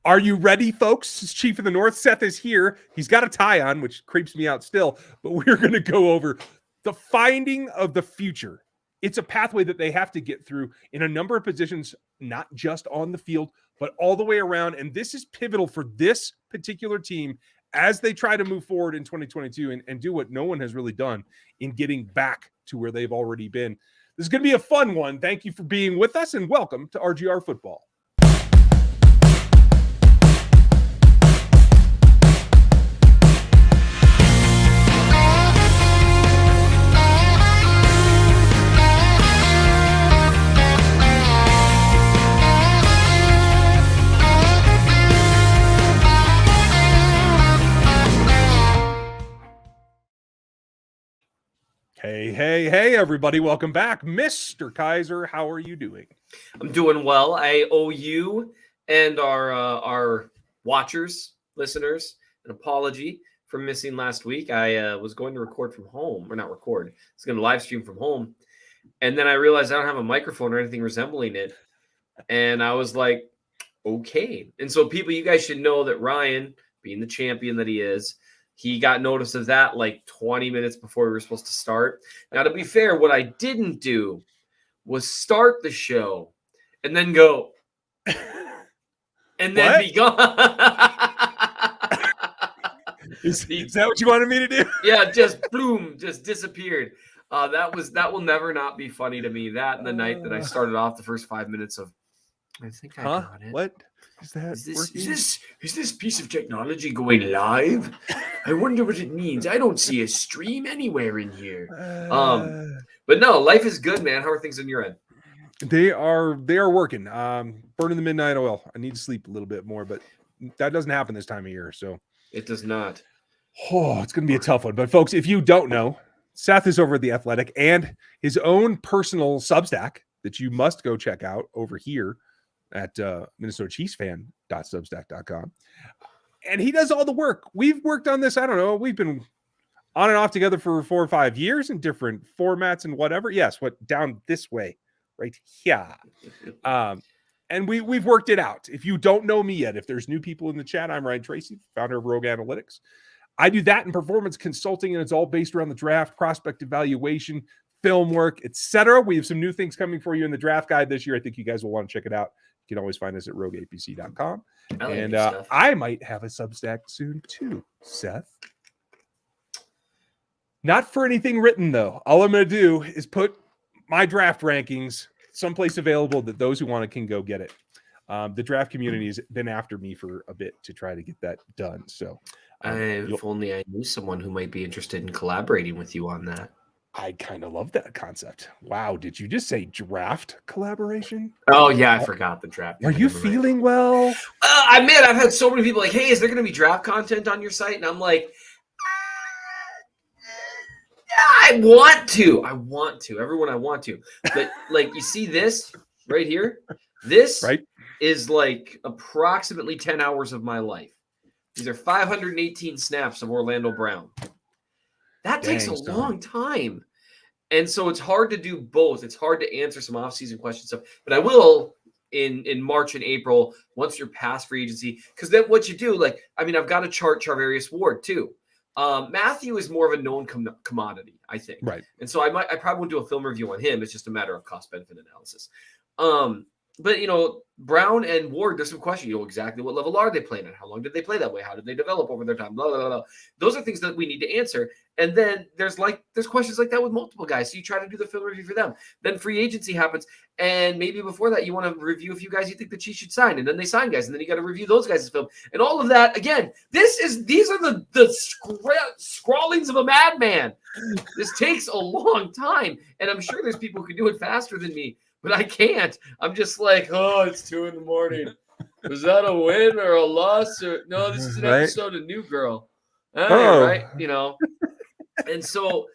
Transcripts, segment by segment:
Are you ready, folks? It's Chief of the North. Seth is here. He's got a tie on, which creeps me out still, but we're going to go over the finding of the future. It's a pathway that they have to get through in a number of positions, not just on the field, but all the way around. And this is pivotal for this particular team as they try to move forward in 2022 and do what no one has really done in getting back to where they've already been. This is going to be a fun one. Thank you for being with us, and welcome to RGR Football. Hey, everybody. Welcome back. Mr. Kaiser, how are you doing? I'm doing well. I owe you and our watchers, listeners, an apology for missing last week. I was going to record from home, or not record. I was going to live stream from home. And then I realized I don't have a microphone or anything resembling it. And I was like, okay. And so people, you guys should know that Ryan, being the champion that he is, he got notice of that like 20 minutes before we were supposed to start. Now, to be fair, what I didn't do was start the show and then go and then be gone. Is that what you wanted me to do? Yeah, just boom, just disappeared. That will never not be funny to me. That and the night that I started off the first 5 minutes of, I think I got it. What is that? Is this piece of technology going live? I wonder what it means. I don't see a stream anywhere in here. But no, life is good, man. How are things on your end? They are working. Burning the midnight oil. I need to sleep a little bit more, but that doesn't happen this time of year. So it does not. Oh, it's going to be a tough one. But folks, if you don't know, Seth is over at The Athletic and his own personal Substack that you must go check out over here at MinnesotaChiefsFan.substack.com. And he does all the work. We've worked on this. I don't know. We've been on and off together for 4 or 5 years in different formats and whatever. Yes, down this way, right here. And we've worked it out. If you don't know me yet, if there's new people in the chat, I'm Ryan Tracy, founder of Rogue Analytics. I do that in performance consulting, and it's all based around the draft, prospect evaluation, film work, etc. We have some new things coming for you in the draft guide this year. I think you guys will want to check it out. You can always find us at rogueapc.com. And I might have a Substack soon too, Seth. Not for anything written, though. All I'm going to do is put my draft rankings someplace available that those who want it can go get it. The draft community has been after me for a bit to try to get that done. So if only I knew someone who might be interested in collaborating with you on that. I kind of love that concept. Wow. Did you just say draft collaboration? Oh, yeah. I forgot the draft. Are you feeling well? I admit, I've had so many people like, hey, is there going to be draft content on your site? And I'm like, I want to. Everyone, I want to. But like, you see this right here? This is like approximately 10 hours of my life. These are 518 snaps of Orlando Brown. That takes a long time. And so it's hard to do both. It's hard to answer some off-season questions stuff. But I will in March and April, once you're past free agency. Because then what you do, I've got to chart Charvarius Ward too. Mathieu is more of a known commodity, I think. Right. And so I probably won't do a film review on him. It's just a matter of cost-benefit analysis. But, Brown and Ward, there's some questions. Exactly what level are they playing at? How long did they play that way? How did they develop over their time? Blah, blah, blah. Those are things that we need to answer. And then there's questions like that with multiple guys. So you try to do the film review for them. Then free agency happens. And maybe before that, you want to review a few guys you think the Chiefs should sign. And then they sign guys. And then you got to review those guys' film. And all of that, again, these are the scrawlings of a madman. This takes a long time. And I'm sure there's people who can do it faster than me. But I can't. I'm just like, oh, it's 2 a.m. Was that a win or a loss? Or no, this is an episode of New Girl. Right? And so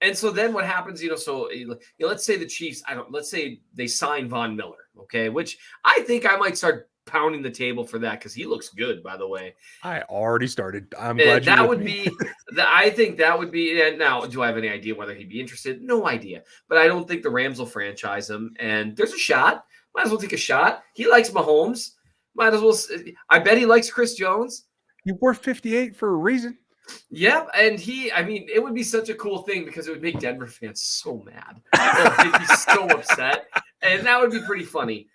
then what happens, let's say the Chiefs, let's say they sign Von Miller, okay, which I think I might start pounding the table for that because he looks good, by the way. I already started. I'm glad that would be. I think that would be. And now, do I have any idea whether he'd be interested? No idea. But I don't think the Rams will franchise him. And there's a shot. Might as well take a shot. He likes Mahomes. Might as well. I bet he likes Chris Jones. You wore 58 for a reason. Yep, and I mean, it would be such a cool thing because it would make Denver fans so mad. Oh, they'd be so upset, and that would be pretty funny.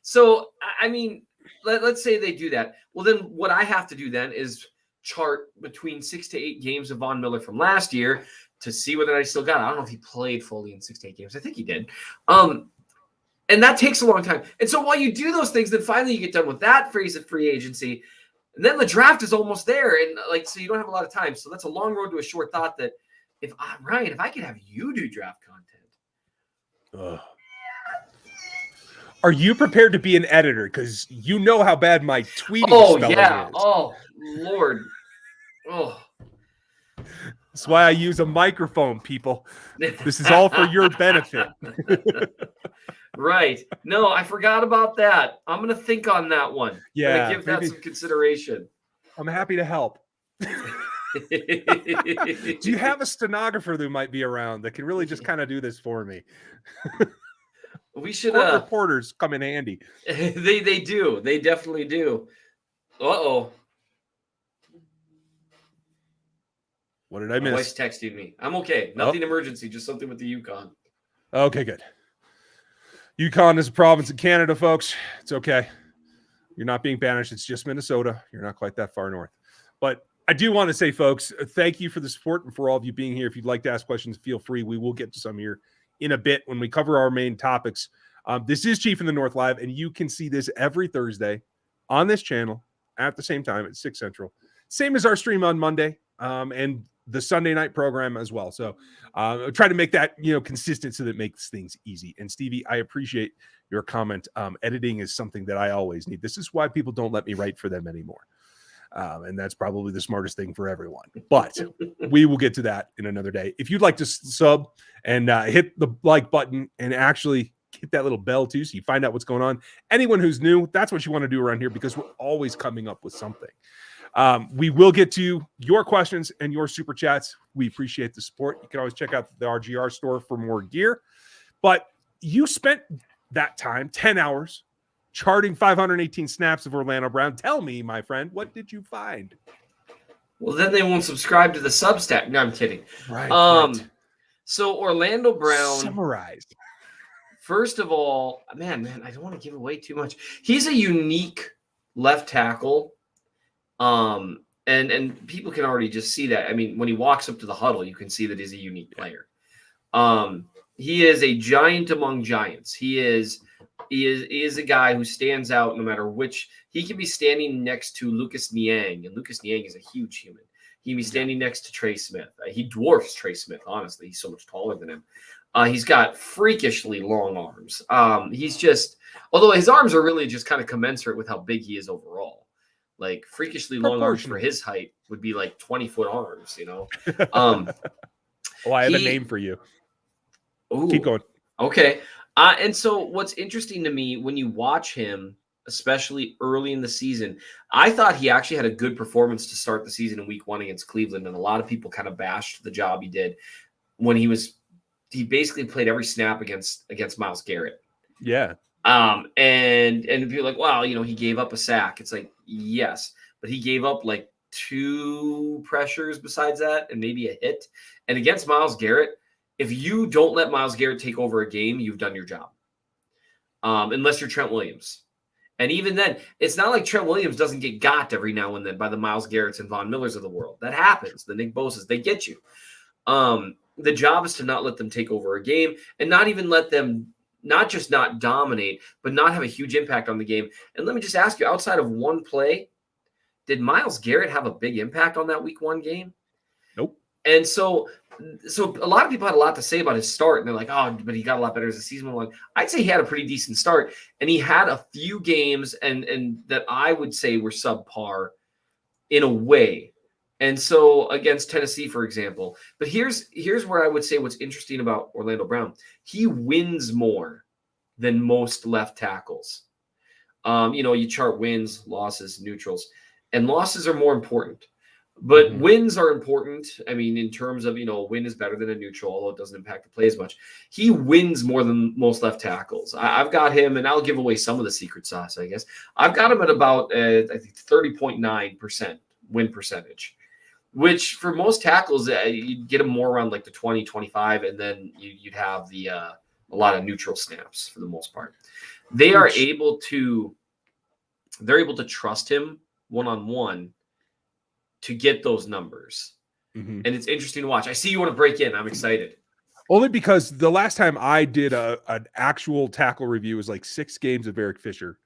So, I mean, let's say they do that. Well, then what I have to do then is chart between 6 to 8 games of Von Miller from last year to see whether I still got it. I don't know if he played fully in 6 to 8 games. I think he did. And that takes a long time. And so while you do those things, then finally you get done with that phase of free agency. And then the draft is almost there. And so you don't have a lot of time. So that's a long road to a short thought that Ryan, if I could have you do draft content. Are you prepared to be an editor? Because you know how bad my tweeting spelling is. Oh, Lord. Oh. That's why I use a microphone, people. This is all for your benefit. Right. No, I forgot about that. I'm going to think on that one. Yeah. Give that some consideration. I'm happy to help. Do you have a stenographer that might be around that can really just kind of do this for me? We should. Reporters come in handy. They do. They definitely do. Uh-oh. What did I miss? My wife's texting me. I'm okay. Nothing emergency. Just something with the Yukon. Okay, good. Yukon is a province in Canada, folks. It's okay. You're not being banished. It's just Minnesota. You're not quite that far north. But I do want to say, folks, thank you for the support and for all of you being here. If you'd like to ask questions, feel free. We will get to some here in a bit when we cover our main topics. This is Chief in the North Live, and you can see this every Thursday on this channel at the same time at 6 Central. Same as our stream on Monday and the Sunday night program as well. So try to make that, consistent so that it makes things easy. And Stevie, I appreciate your comment. Editing is something that I always need. This is why people don't let me write for them anymore. And that's probably the smartest thing for everyone. But we will get to that in another day. If you'd like to sub and hit the like button and actually hit that little bell too, so you find out what's going on. Anyone who's new, that's what you want to do around here because we're always coming up with something. We will get to your questions and your super chats. We appreciate the support. You can always check out the RGR store for more gear. But you spent that time, 10 hours, charting 518 snaps of Orlando Brown. Tell me, my friend, what did you find? Well, then they won't subscribe to the Substack. No, I'm kidding. Right. Right. So Orlando Brown. Summarized. First of all, man, I don't want to give away too much. He's a unique left tackle. And people can already just see that. I mean, when he walks up to the huddle, you can see that he's a unique player. He is a giant among giants. He is a guy who stands out no matter which. He can be standing next to Lucas Niang, and Lucas Niang is a huge human. He can be standing next to Trey Smith. He dwarfs Trey Smith, honestly. He's so much taller than him. He's got freakishly long arms. He's just, although his arms are really just kind of commensurate with how big he is overall. Like freakishly long arms for his height would be like 20-foot arms, I have a name for you. Ooh, keep going. Okay. And so what's interesting to me when you watch him, especially early in the season, I thought he actually had a good performance to start the season in week 1 against Cleveland. And a lot of people kind of bashed the job he did when he basically played every snap against Myles Garrett. Yeah. And people are like, wow, he gave up a sack. It's like, yes, but he gave up like 2 pressures besides that and maybe a hit. And against Myles Garrett, if you don't let Myles Garrett take over a game, you've done your job. Unless you're Trent Williams. And even then, it's not like Trent Williams doesn't get got every now and then by the Myles Garretts and Von Millers of the world. That happens. The Nick Bosas, they get you. The job is to not let them take over a game and not even let them not just not dominate, but not have a huge impact on the game. And let me just ask you, outside of one play, did Myles Garrett have a big impact on that week 1 game? Nope. And so a lot of people had a lot to say about his start, and they're like, oh, but he got a lot better as the season went along. I'd say he had a pretty decent start, and he had a few games and that I would say were subpar in a way. And so against Tennessee, for example, but here's where I would say what's interesting about Orlando Brown. He wins more than most left tackles. You chart wins, losses, neutrals, and losses are more important. But Mhm. wins are important. I mean, in terms of, a win is better than a neutral, although it doesn't impact the play as much. He wins more than most left tackles. I've got him, and I'll give away some of the secret sauce, I guess. I've got him at about, I think, 30.9% win percentage, which for most tackles, you'd get him more around like the 20, 25, and then you'd have a lot of neutral snaps for the most part. They're able to trust him one-on-one to get those numbers. Mhm. And it's interesting to watch. I see you want to break in. I'm excited. Only because the last time I did an actual tackle review was like 6 games of Eric Fisher.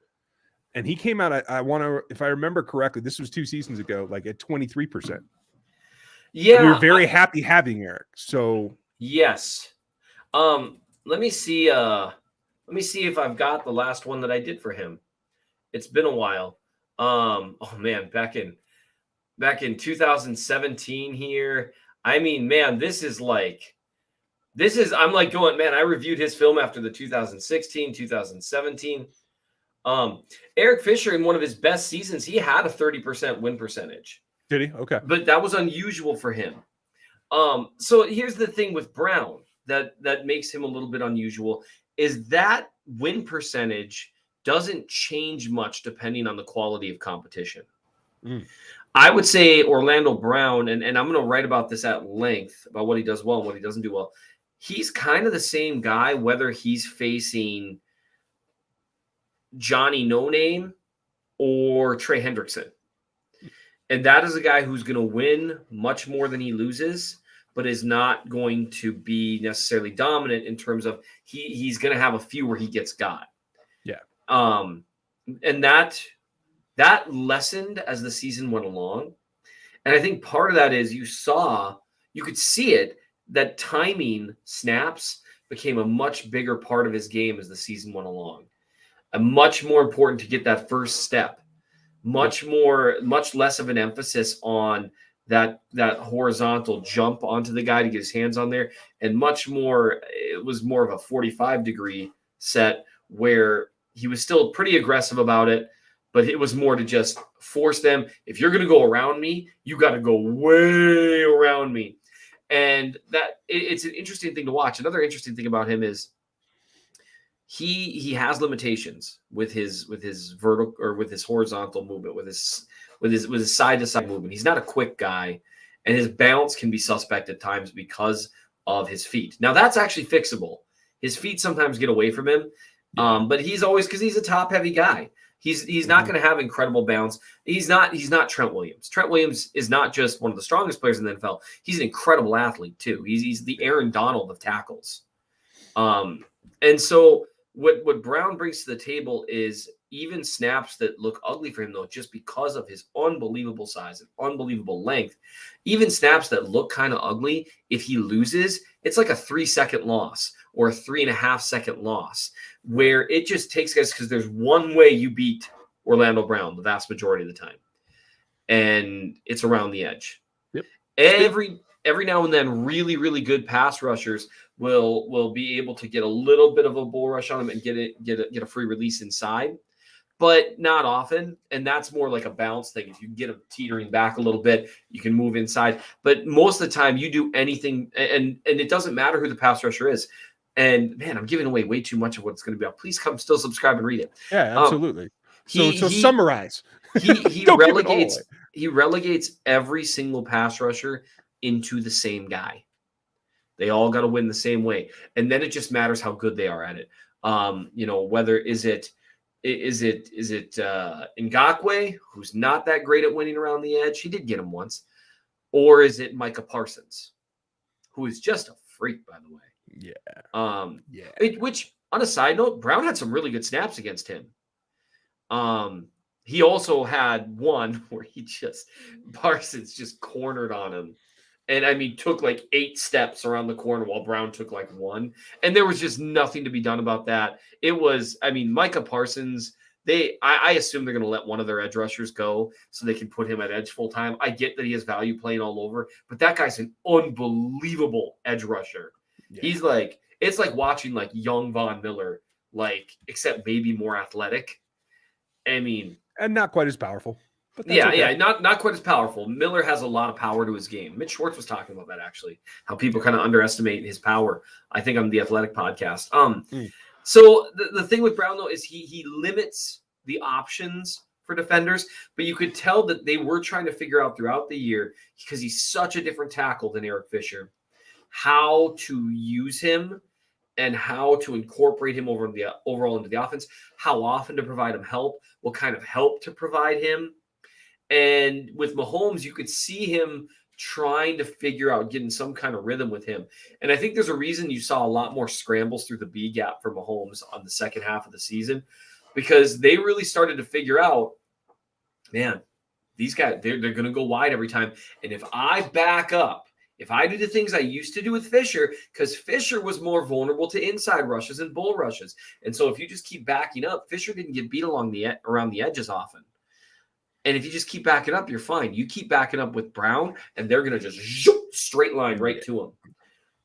And he came out, I want to, if I remember correctly, this was 2 seasons ago, like at 23%. Yeah. And we were very happy having Eric. So yes. Let me see if I've got the last one that I did for him. It's been a while. Oh man, back in 2017 here. I mean, man, I'm like going, man, I reviewed his film after the 2016, 2017. Eric Fisher, in one of his best seasons, he had a 30% win percentage. did he? Okay. But that was unusual for him. So here's the thing with Brown that makes him a little bit unusual is that win percentage doesn't change much depending on the quality of competition. I would say Orlando Brown, and I'm going to write about this at length about what he does well and what he doesn't do well. He's kind of the same guy, whether he's facing Johnny No Name or Trey Hendrickson. And that is a guy who's going to win much more than he loses, but is not going to be necessarily dominant in terms of he's going to have a few where he gets got. Yeah. And that lessened as the season went along. And I think part of that is you could see it, that timing snaps became a much bigger part of his game as the season went along. And much more important to get that first step. Much less of an emphasis on that horizontal jump onto the guy to get his hands on there, and much more, it was more of a 45-degree set where he was still pretty aggressive about it, but it was more to just force them. If you're going to go around me, you got to go way around me. And it's an interesting thing to watch. Another interesting thing about him is he has limitations with his vertical or with his horizontal movement, with his side to side movement. He's not a quick guy, and his balance can be suspect at times because of his feet. Now that's actually fixable. His feet sometimes get away from him, but he's always, because he's a top heavy guy. He's not going to have incredible balance. He's not Trent Williams. Trent Williams is not just one of the strongest players in the NFL. He's an incredible athlete too. He's the Aaron Donald of tackles. And so what Brown brings to the table is even snaps that look ugly for him, though, just because of his unbelievable size and unbelievable length, even snaps that look kind of ugly, if he loses, it's like a 3-second loss or a 3.5-second loss, where it just takes guys, because there's one way you beat Orlando Brown the vast majority of the time, and it's around the edge. Yep. Every now and then, really, really good pass rushers will be able to get a little bit of a bull rush on him and get a free release inside, but not often. And that's more like a bounce thing. If you can get him teetering back a little bit, you can move inside. But most of the time, you do anything, and it doesn't matter who the pass rusher is. And man, I'm giving away way too much of what it's going to be about. Please come, still subscribe and read it. Yeah, absolutely. So summarize. He relegates every single pass rusher into the same guy. They all got to win the same way, and then it just matters how good they are at it. Whether is it Ngakoue, who's not that great at winning around the edge? He did get him once, or is it Micah Parsons, who is just a freak, by the way? Yeah. Which, on a side note, Brown had some really good snaps against him. He also had one where Parsons just cornered on him. And I mean, took like 8 steps around the corner while Brown took like 1. And there was just nothing to be done about that. It was, I mean, Micah Parsons, I assume they're going to let one of their edge rushers go so they can put him at edge full time. I get that he has value playing all over, but that guy's an unbelievable edge rusher. Yeah. He's like, it's like watching like young Von Miller, like, except maybe more athletic. I mean, and not quite as powerful. But that's Yeah, okay. yeah, not quite as powerful. Miller has a lot of power to his game. Mitch Schwartz was talking about that actually, how people kind of underestimate his power. I think on the Athletic podcast. So the thing with Brown though is he limits the options for defenders, but you could tell that they were trying to figure out throughout the year, because he's such a different tackle than Eric Fisher, how to use him and how to incorporate him overall into the offense, how often to provide him help, what kind of help to provide him. And with Mahomes, you could see him trying to figure out getting some kind of rhythm with him. And I think there's a reason you saw a lot more scrambles through the B gap for Mahomes on the second half of the season, because they really started to figure out, man, these guys, they're going to go wide every time. And if I back up, if I do the things I used to do with Fisher, because Fisher was more vulnerable to inside rushes and bull rushes. And so if you just keep backing up, Fisher didn't get beat around the edges often. And if you just keep backing up, you're fine. You keep backing up with Brown, and they're going to just straight line right to him.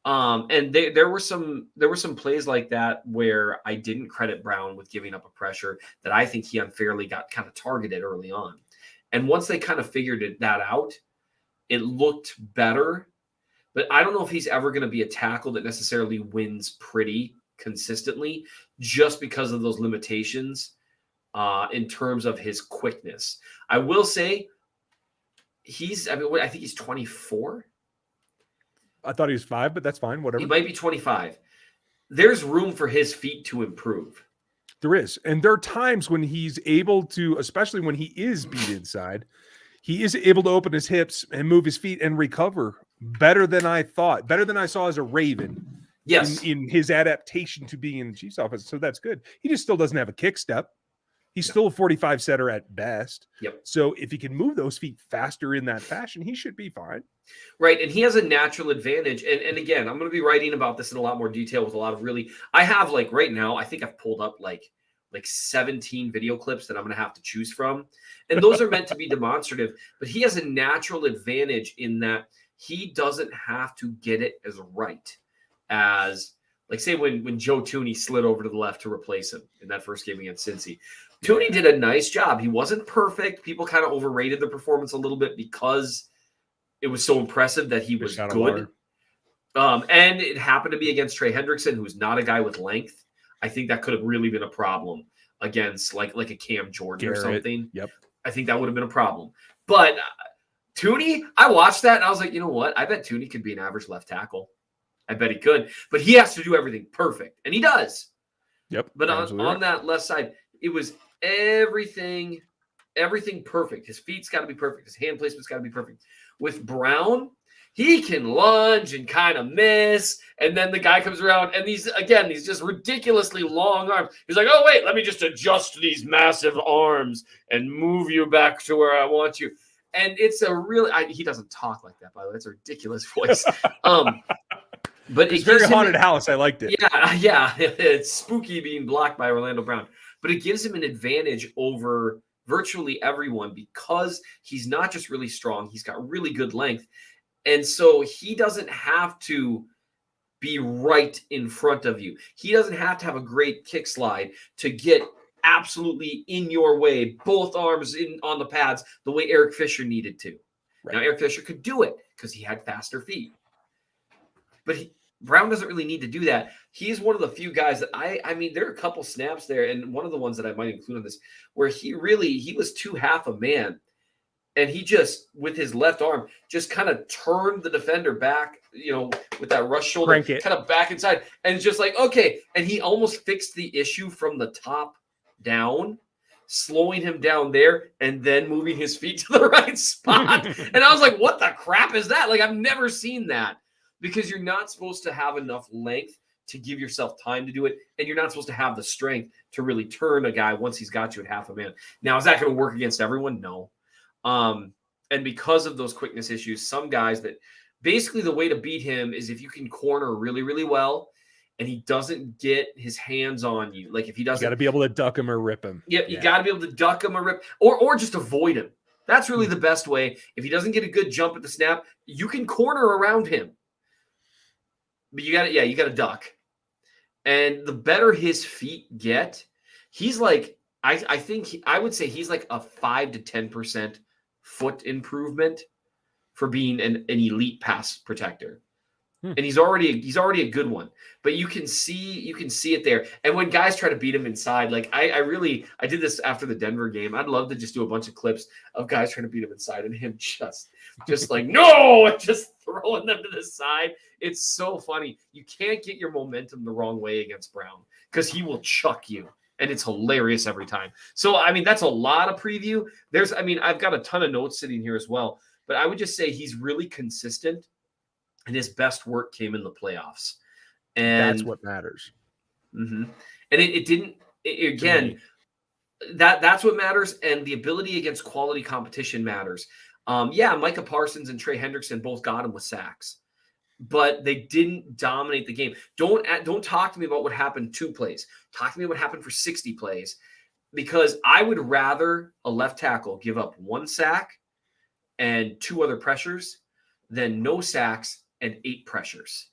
And there were some plays like that where I didn't credit Brown with giving up a pressure that I think he unfairly got kind of targeted early on. And once they kind of figured that out, it looked better. But I don't know if he's ever going to be a tackle that necessarily wins pretty consistently, just because of those limitations in terms of his quickness. I will say I think he's 24. I thought he was 5, but that's fine. Whatever. He might be 25. There's room for his feet to improve. There is. And there are times when he's able to, especially when he is beat inside, he is able to open his hips and move his feet and recover better than I thought, better than I saw as a Raven. Yes. In his adaptation to being in the Chiefs offense. So that's good. He just still doesn't have a kick step. He's still a 45 setter at best. Yep. So if he can move those feet faster in that fashion, he should be fine. Right. And he has a natural advantage. And again, I'm going to be writing about this in a lot more detail with a lot of I have right now, I think I've pulled up like 17 video clips that I'm going to have to choose from. And those are meant to be demonstrative, but he has a natural advantage in that he doesn't have to get it as right as, say when Joe Tooney slid over to the left to replace him in that first game against Cincy. Tooney did a nice job. He wasn't perfect. People kind of overrated the performance a little bit because it was so impressive that he was good. And it happened to be against Trey Hendrickson, who's not a guy with length. I think that could have really been a problem against like a Cam Jordan or something. Yep. I think that would have been a problem. But Tooney, I watched that and I was like, you know what? I bet Tooney could be an average left tackle. I bet he could. But he has to do everything perfect. And he does. Yep. But on that left side, it was everything perfect. His feet's got to be perfect. His hand placement's got to be perfect. With Brown, he can lunge and kind of miss. And then the guy comes around and these just ridiculously long arms. He's like, oh, wait, let me just adjust these massive arms and move you back to where I want you. And it's a really, he doesn't talk like that, by the way. It's a ridiculous voice. But it's very haunted house. I liked it. Yeah. It's spooky being blocked by Orlando Brown. But it gives him an advantage over virtually everyone because he's not just really strong. He's got really good length. And so he doesn't have to be right in front of you. He doesn't have to have a great kick slide to get absolutely in your way, both arms on the pads, the way Eric Fisher needed to. Right. Now, Eric Fisher could do it because he had faster feet. But Brown doesn't really need to do that. He's one of the few guys that I mean, there are a couple snaps there, and one of the ones that I might include on this, where he was too half a man, and he just, with his left arm, just kind of turned the defender back, with that rush shoulder, kind of back inside, and just like, okay, and he almost fixed the issue from the top down, slowing him down there, and then moving his feet to the right spot. And I was like, what the crap is that? Like, I've never seen that. Because you're not supposed to have enough length to give yourself time to do it. And you're not supposed to have the strength to really turn a guy once he's got you at half a man. Now, is that going to work against everyone? No. And because of those quickness issues, some guys that basically the way to beat him is if you can corner really, really well and he doesn't get his hands on you. Like if he doesn't. You got to be able to duck him or rip him. Yep, you got to be able to duck him or rip or just avoid him. That's really the best way. If he doesn't get a good jump at the snap, you can corner around him. But you got to duck. And the better his feet get, he's like I think I would say he's like a 5 to 10% foot improvement for being an elite pass protector. And he's already a good one, but you can see it there. And when guys try to beat him inside, like I did this after the Denver game. I'd love to just do a bunch of clips of guys trying to beat him inside and him just like, no, and just throwing them to the side. It's so funny. You can't get your momentum the wrong way against Brown because he will chuck you. And it's hilarious every time. So, I mean, that's a lot of preview. I've got a ton of notes sitting here as well, but I would just say he's really consistent. And his best work came in the playoffs. And that's what matters. Mm-hmm. And that's what matters. And the ability against quality competition matters. Micah Parsons and Trey Hendrickson both got him with sacks, but they didn't dominate the game. Don't talk to me about what happened 2 plays. Talk to me what happened for 60 plays, because I would rather a left tackle give up 1 sack and 2 other pressures than no sacks and 8 pressures,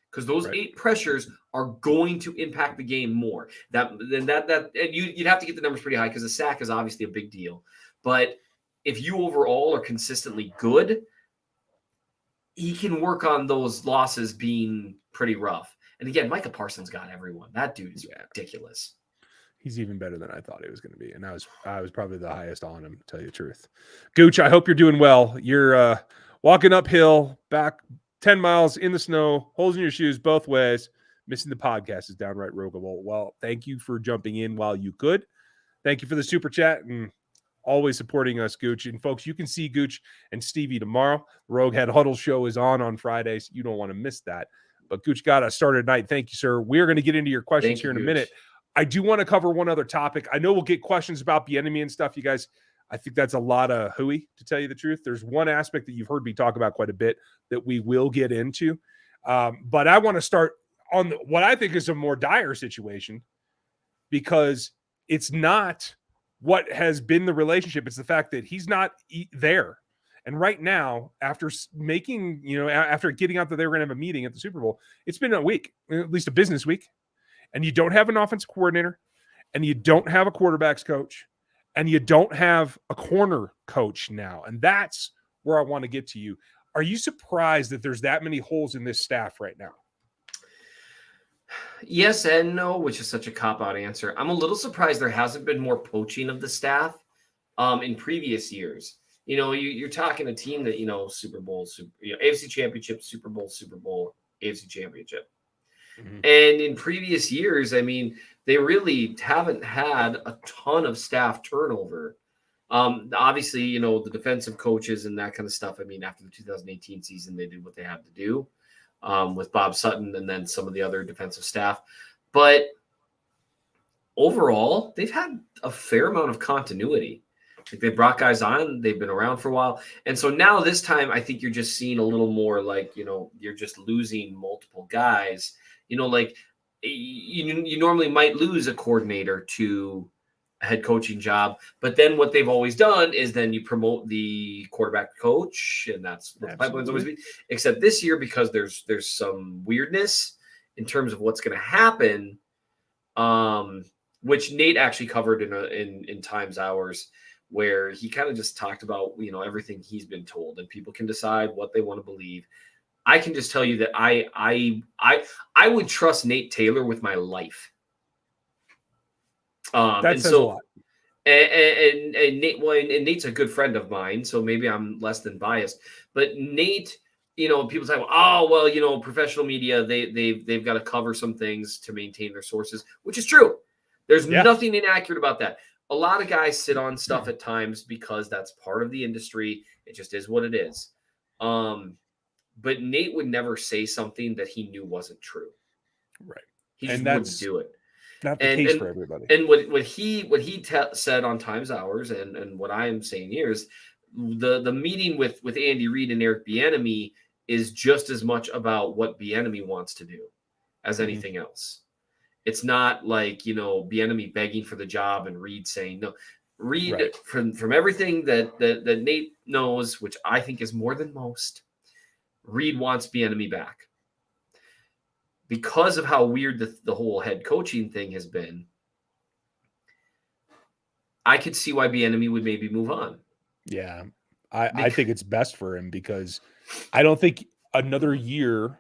because those 8 pressures are going to impact the game more. And you'd have to get the numbers pretty high, because a sack is obviously a big deal. But if you overall are consistently good, he can work on those losses being pretty rough. And again, Micah Parsons got everyone. That dude is ridiculous. He's even better than I thought he was going to be, and I was probably the highest on him, to tell you the truth. Gooch, I hope you're doing well. You're walking uphill, back 10 miles in the snow, holes in your shoes both ways. Missing the podcast is downright rogueable. Well, thank you for jumping in while you could. Thank you for the super chat and always supporting us, Gooch. And folks, you can see Gooch and Stevie tomorrow. The Rogue Head Huddle show is on Fridays. You don't want to miss that. But Gooch got us started tonight. Thank you, sir. We're going to get into your questions here in a minute. I do want to cover one other topic. I know we'll get questions about Bieniemy and stuff, you guys. I think that's a lot of hooey, to tell you the truth. There's one aspect that you've heard me talk about quite a bit that we will get into. But I want to start on what I think is a more dire situation, because it's not what has been the relationship. It's the fact that he's not there. And right now, after after getting out that they were going to have a meeting at the Super Bowl, it's been a week, at least a business week. And you don't have an offensive coordinator, and you don't have a quarterbacks coach, and you don't have a corner coach now. And that's where I want to get to you. Are you surprised that there's that many holes in this staff right now? Yes and no, which is such a cop-out answer. I'm a little surprised there hasn't been more poaching of the staff in previous years. You're talking a team that, Super Bowl, AFC Championship, Super Bowl, AFC Championship. Mm-hmm. And in previous years, they really haven't had a ton of staff turnover. Obviously, the defensive coaches and that kind of stuff. After the 2018 season, they did what they had to do with Bob Sutton and then some of the other defensive staff. But overall, they've had a fair amount of continuity. Like, they brought guys on, they've been around for a while. And so now this time, I think you're just seeing a little more like, you're just losing multiple guys. Like you normally might lose a coordinator to a head coaching job, but then what they've always done is then you promote the quarterback coach, and that's what the pipeline's always been. Except this year, because there's some weirdness in terms of what's going to happen, which Nate actually covered in Times Hours, where he kind of just talked about everything he's been told, and people can decide what they want to believe. I can just tell you that I would trust Nate Taylor with my life. That says a lot. And Nate, and Nate's a good friend of mine, so maybe I'm less than biased. But Nate, people say, professional media, they've got to cover some things to maintain their sources, which is true. There's nothing inaccurate about that. A lot of guys sit on stuff at times because that's part of the industry. It just is what it is. But Nate would never say something that he knew wasn't true. Right. He just wouldn't do it. Not the case for everybody. And what he said on Times Hours, and what I am saying here is the meeting with Andy Reid and Eric Bieniemy is just as much about what Bieniemy wants to do as anything else. It's not like, Bieniemy begging for the job and Reid saying no. Reid, from everything that Nate knows, which I think is more than most, Reid wants Bieniemy back. Because of how weird the whole head coaching thing has been, I could see why Bieniemy would maybe move on. Yeah. I think it's best for him because I don't think another year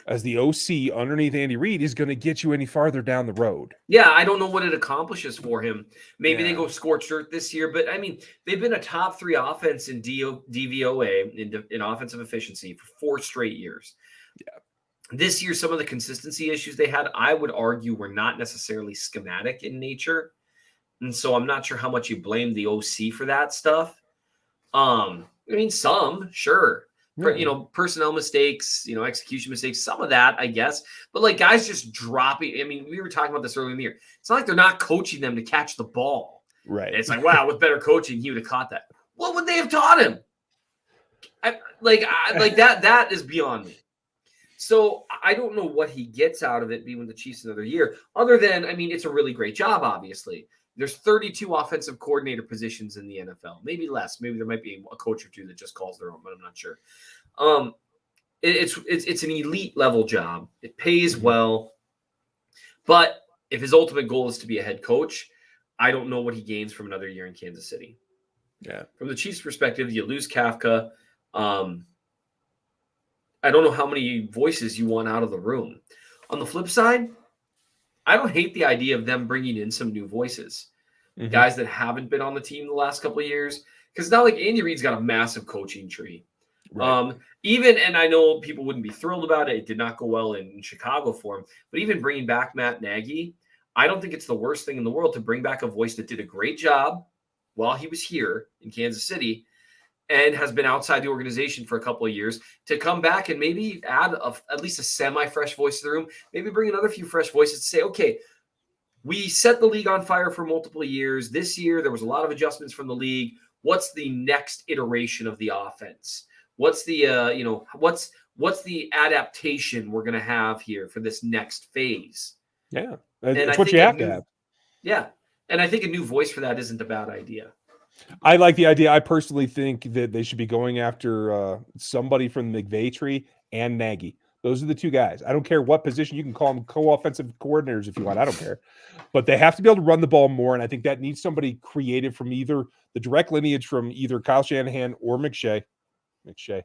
as the OC underneath Andy Reid is going to get you any farther down the road. Yeah, I don't know what it accomplishes for him. Maybe they Yeah. go scorched earth this year, but I mean, they've been a top 3 offense in DVOA in offensive efficiency for 4 straight years. Yeah. This year, some of the consistency issues they had, I would argue, were not necessarily schematic in nature, and so I'm not sure how much you blame the OC for that stuff. I mean, some, sure. Personnel mistakes, execution mistakes, some of that, I guess. But like guys just dropping. I mean, we were talking about this earlier in the year. It's not like they're not coaching them to catch the ball. Right. And it's like, wow, with better coaching, he would have caught that. What would they have taught him? That is beyond me. So I don't know what he gets out of it being with the Chiefs another year, other than, I mean, it's a really great job, obviously. There's 32 offensive coordinator positions in the NFL, maybe less. Maybe there might be a coach or two that just calls their own, but I'm not sure. It's an elite level job. It pays well, but if his ultimate goal is to be a head coach, I don't know what he gains from another year in Kansas City. Yeah. From the Chiefs' perspective, you lose Kafka. I don't know how many voices you want out of the room. On the flip side, I don't hate the idea of them bringing in some new voices, guys that haven't been on the team the last couple of years. Because it's not like Andy Reid's got a massive coaching tree. Right. And I know people wouldn't be thrilled about it. It did not go well in Chicago for him. But even bringing back Matt Nagy, I don't think it's the worst thing in the world to bring back a voice that did a great job while he was here in Kansas City and has been outside the organization for a couple of years, to come back and maybe add at least a semi-fresh voice to the room, maybe bring another few fresh voices to say, okay, we set the league on fire for multiple years. This year, there was a lot of adjustments from the league. What's the next iteration of the offense? What's the, what's the adaptation we're going to have here for this next phase? Yeah, that's what you have to have. Yeah, and I think a new voice for that isn't a bad idea. I like the idea. I personally think that they should be going after somebody from the McVay tree and Nagy. Those are the two guys. I don't care what position. You can call them co-offensive coordinators if you want. I don't care. But they have to be able to run the ball more, and I think that needs somebody creative from either the direct lineage from either Kyle Shanahan or McVay. Sorry.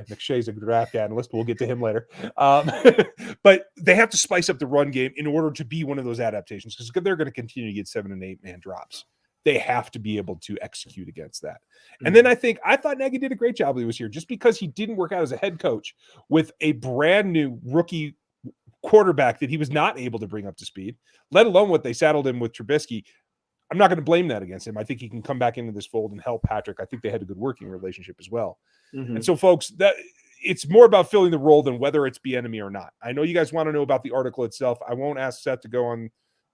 McShay's a draft analyst. We'll get to him later. But they have to spice up the run game in order to be one of those adaptations because they're going to continue to get 7 and 8 man drops. They have to be able to execute against that. And then I thought Nagy did a great job when he was here, just because he didn't work out as a head coach with a brand new rookie quarterback that he was not able to bring up to speed, let alone what they saddled him with Trubisky. I'm not going to blame that against him. I think he can come back into this fold and help Patrick. I think they had a good working relationship as well. And so, folks, that it's more about filling the role than whether it's Bieniemy or not. I know you guys want to know about the article itself. I won't ask Seth to go on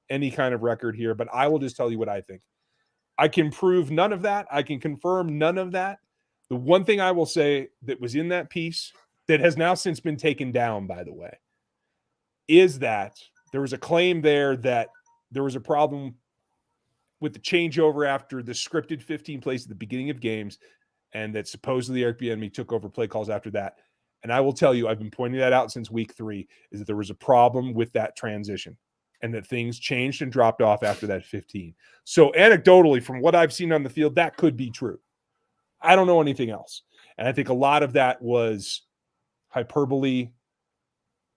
any kind of record here, but I will just tell you what I think. I can prove none of that. I can confirm none of that. The one thing I will say that was in that piece that has now since been taken down, by the way, is that there was a claim there that there was a problem with the changeover after the scripted 15 plays at the beginning of games, and that supposedly Eric Bieniemy took over play calls after that. And I will tell you, I've been pointing that out since week 3, is that there was a problem with that transition, and that things changed and dropped off after that 15. So anecdotally, from what I've seen on the field, that could be true. I don't know anything else. And I think a lot of that was hyperbole.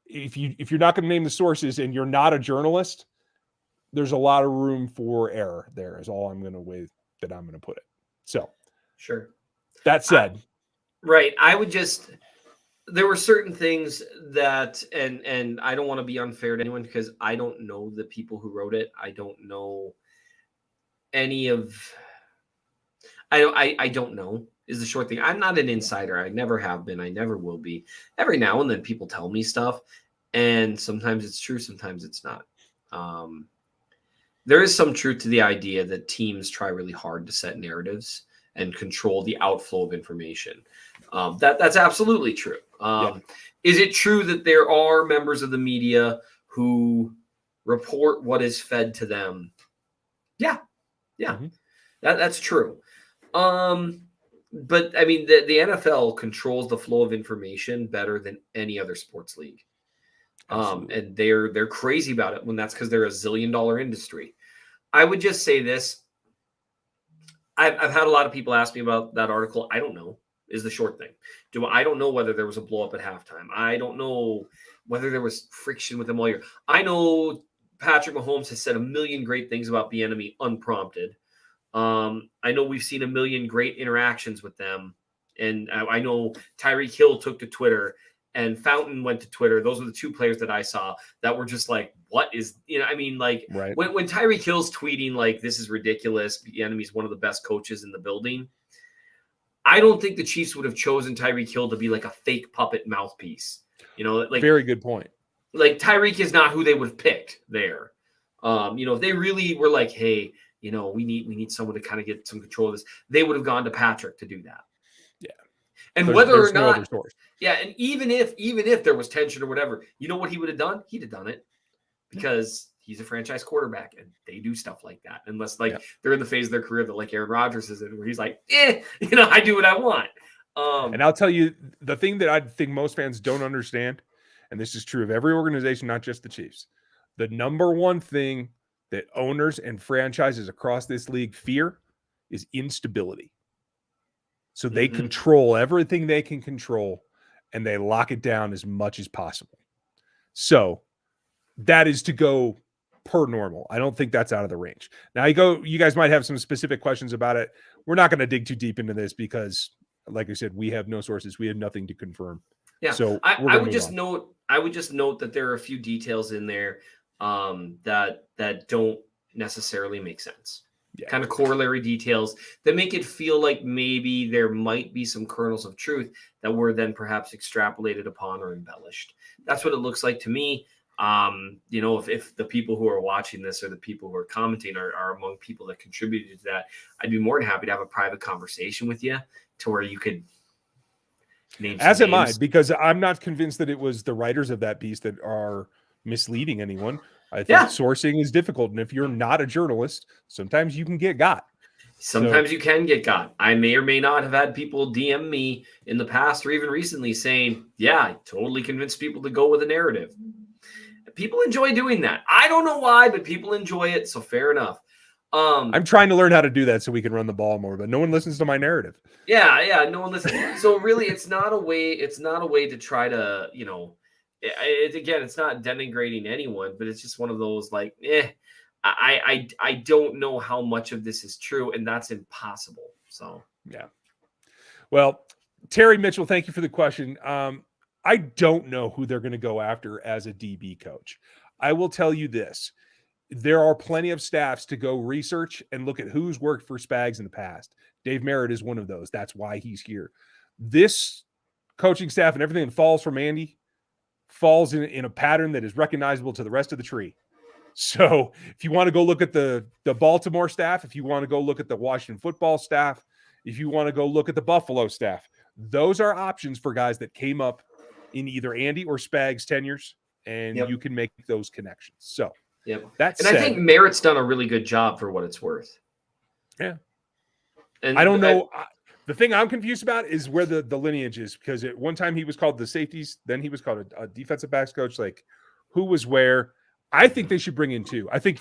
If you're not going to name the sources and you're not a journalist, there's a lot of room for error there is all I'm going to put it. So sure. That said. Right. There were certain things that, and I don't want to be unfair to anyone because I don't know the people who wrote it. I don't know any of, I don't know is the short thing. I'm not an insider. I never have been. I never will be. Every now and then people tell me stuff, and sometimes it's true. Sometimes it's not. There is some truth to the idea that teams try really hard to set narratives and control the outflow of information. That's absolutely true. Is it true that there are members of the media who report what is fed to them? Yeah. Mm-hmm. That's true. But I mean, the NFL controls the flow of information better than any other sports league. And they're crazy about it when that's because they're $1 zillion industry. I would just say this. I've had a lot of people ask me about that article. I don't know, is the short thing. I don't know whether there was a blow up at halftime. I don't know whether there was friction with them all year. I know Patrick Mahomes has said a million great things about Bieniemy unprompted. I know we've seen a million great interactions with them. And I know Tyreek Hill took to Twitter and Fountain went to Twitter. Those were the two players that I saw that were just like, what is, I mean, like Right. when Tyreek Hill's tweeting like, this is ridiculous, Bieniemy's one of the best coaches in the building, I don't think the Chiefs would have chosen Tyreek Hill to be like a fake puppet mouthpiece. Like very good point. Like Tyreek is not who they would have picked there. If they really were like, hey, we need someone to kind of get some control of this, they would have gone to Patrick to do that. Yeah. And whether or no not, and even if there was tension or whatever, you know what he would have done? He'd have done it because he's a franchise quarterback and they do stuff like that. Unless they're in the phase of their career that like Aaron Rodgers is in, where he's like, I do what I want. And I'll tell you the thing that I think most fans don't understand, and this is true of every organization, not just the Chiefs. The number one thing that owners and franchises across this league fear is instability. So they control everything they can control and they lock it down as much as possible. So that is to go per normal. I don't think that's out of the range. Now you guys might have some specific questions about it. We're not going to dig too deep into this because, like I said, we have no sources. We have nothing to confirm. Yeah. So I would just note that there are a few details in there that don't necessarily make sense. Yeah. Kind of corollary details that make it feel like maybe there might be some kernels of truth that were then perhaps extrapolated upon or embellished. That's what it looks like to me. If the people who are watching this or the people who are commenting are among people that contributed to that, I'd be more than happy to have a private conversation with you to where you could name some names. Am I, because I'm not convinced that it was the writers of that piece that are misleading anyone. I think sourcing is difficult. And if you're not a journalist, sometimes you can get got. Sometimes you can get got. I may or may not have had people DM me in the past or even recently saying, yeah, I totally convinced people to go with a narrative. People enjoy doing that. I don't know why, but people enjoy it. So fair enough. I'm trying to learn how to do that so we can run the ball more, but no one listens to my narrative. Yeah, no one listens. So really, it's not a way to try to, it's not denigrating anyone, but it's just one of those like, I don't know how much of this is true, and that's impossible. So yeah. Well, Terry Mitchell, thank you for the question. I don't know who they're going to go after as a DB coach. I will tell you this. There are plenty of staffs to go research and look at who's worked for Spags in the past. Dave Merritt is one of those. That's why he's here. This coaching staff and everything that falls from Andy falls in a pattern that is recognizable to the rest of the tree. So if you want to go look at the Baltimore staff, if you want to go look at the Washington football staff, if you want to go look at the Buffalo staff, those are options for guys that came up in either Andy or Spags tenures, and you can make those connections. So that's I think Merritt's done a really good job for what it's worth. Yeah. And I don't know. The thing I'm confused about is where the lineage is, because at one time he was called the safeties, then he was called a defensive backs coach. Like, who was where? I think they should bring in two. I think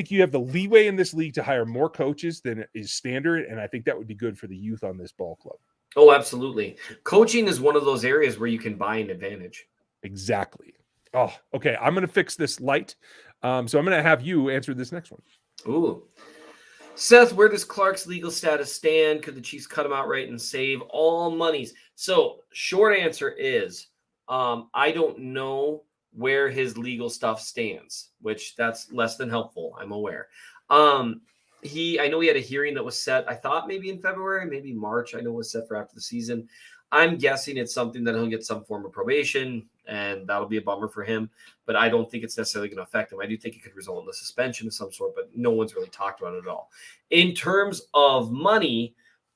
you have the leeway in this league to hire more coaches than is standard, and I think that would be good for the youth on this ball club. Oh, absolutely. Coaching is one of those areas where you can buy an advantage. Exactly. Oh, okay. I'm going to fix this light. So I'm going to have you answer this next one. Ooh. Seth, where does Clark's legal status stand? Could the Chiefs cut him outright and save all monies? So short answer is I don't know where his legal stuff stands, which that's less than helpful. I'm aware. I know he had a hearing that was set, I thought maybe in February, maybe March. I know it was set for after the season. I'm guessing it's something that he'll get some form of probation, and that'll be a bummer for him. But I don't think it's necessarily going to affect him. I do think it could result in a suspension of some sort, but no one's really talked about it at all. In terms of money,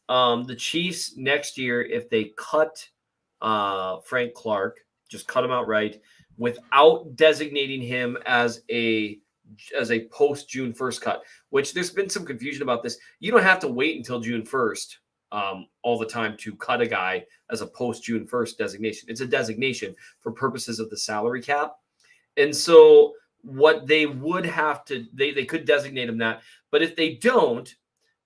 the Chiefs next year, if they cut Frank Clark, just cut him outright without designating him as a post June 1st cut, which there's been some confusion about this. You don't have to wait until June 1st all the time to cut a guy as a post June 1st designation. It's a designation for purposes of the salary cap. And so what they would have to, they could designate him that. But if they don't,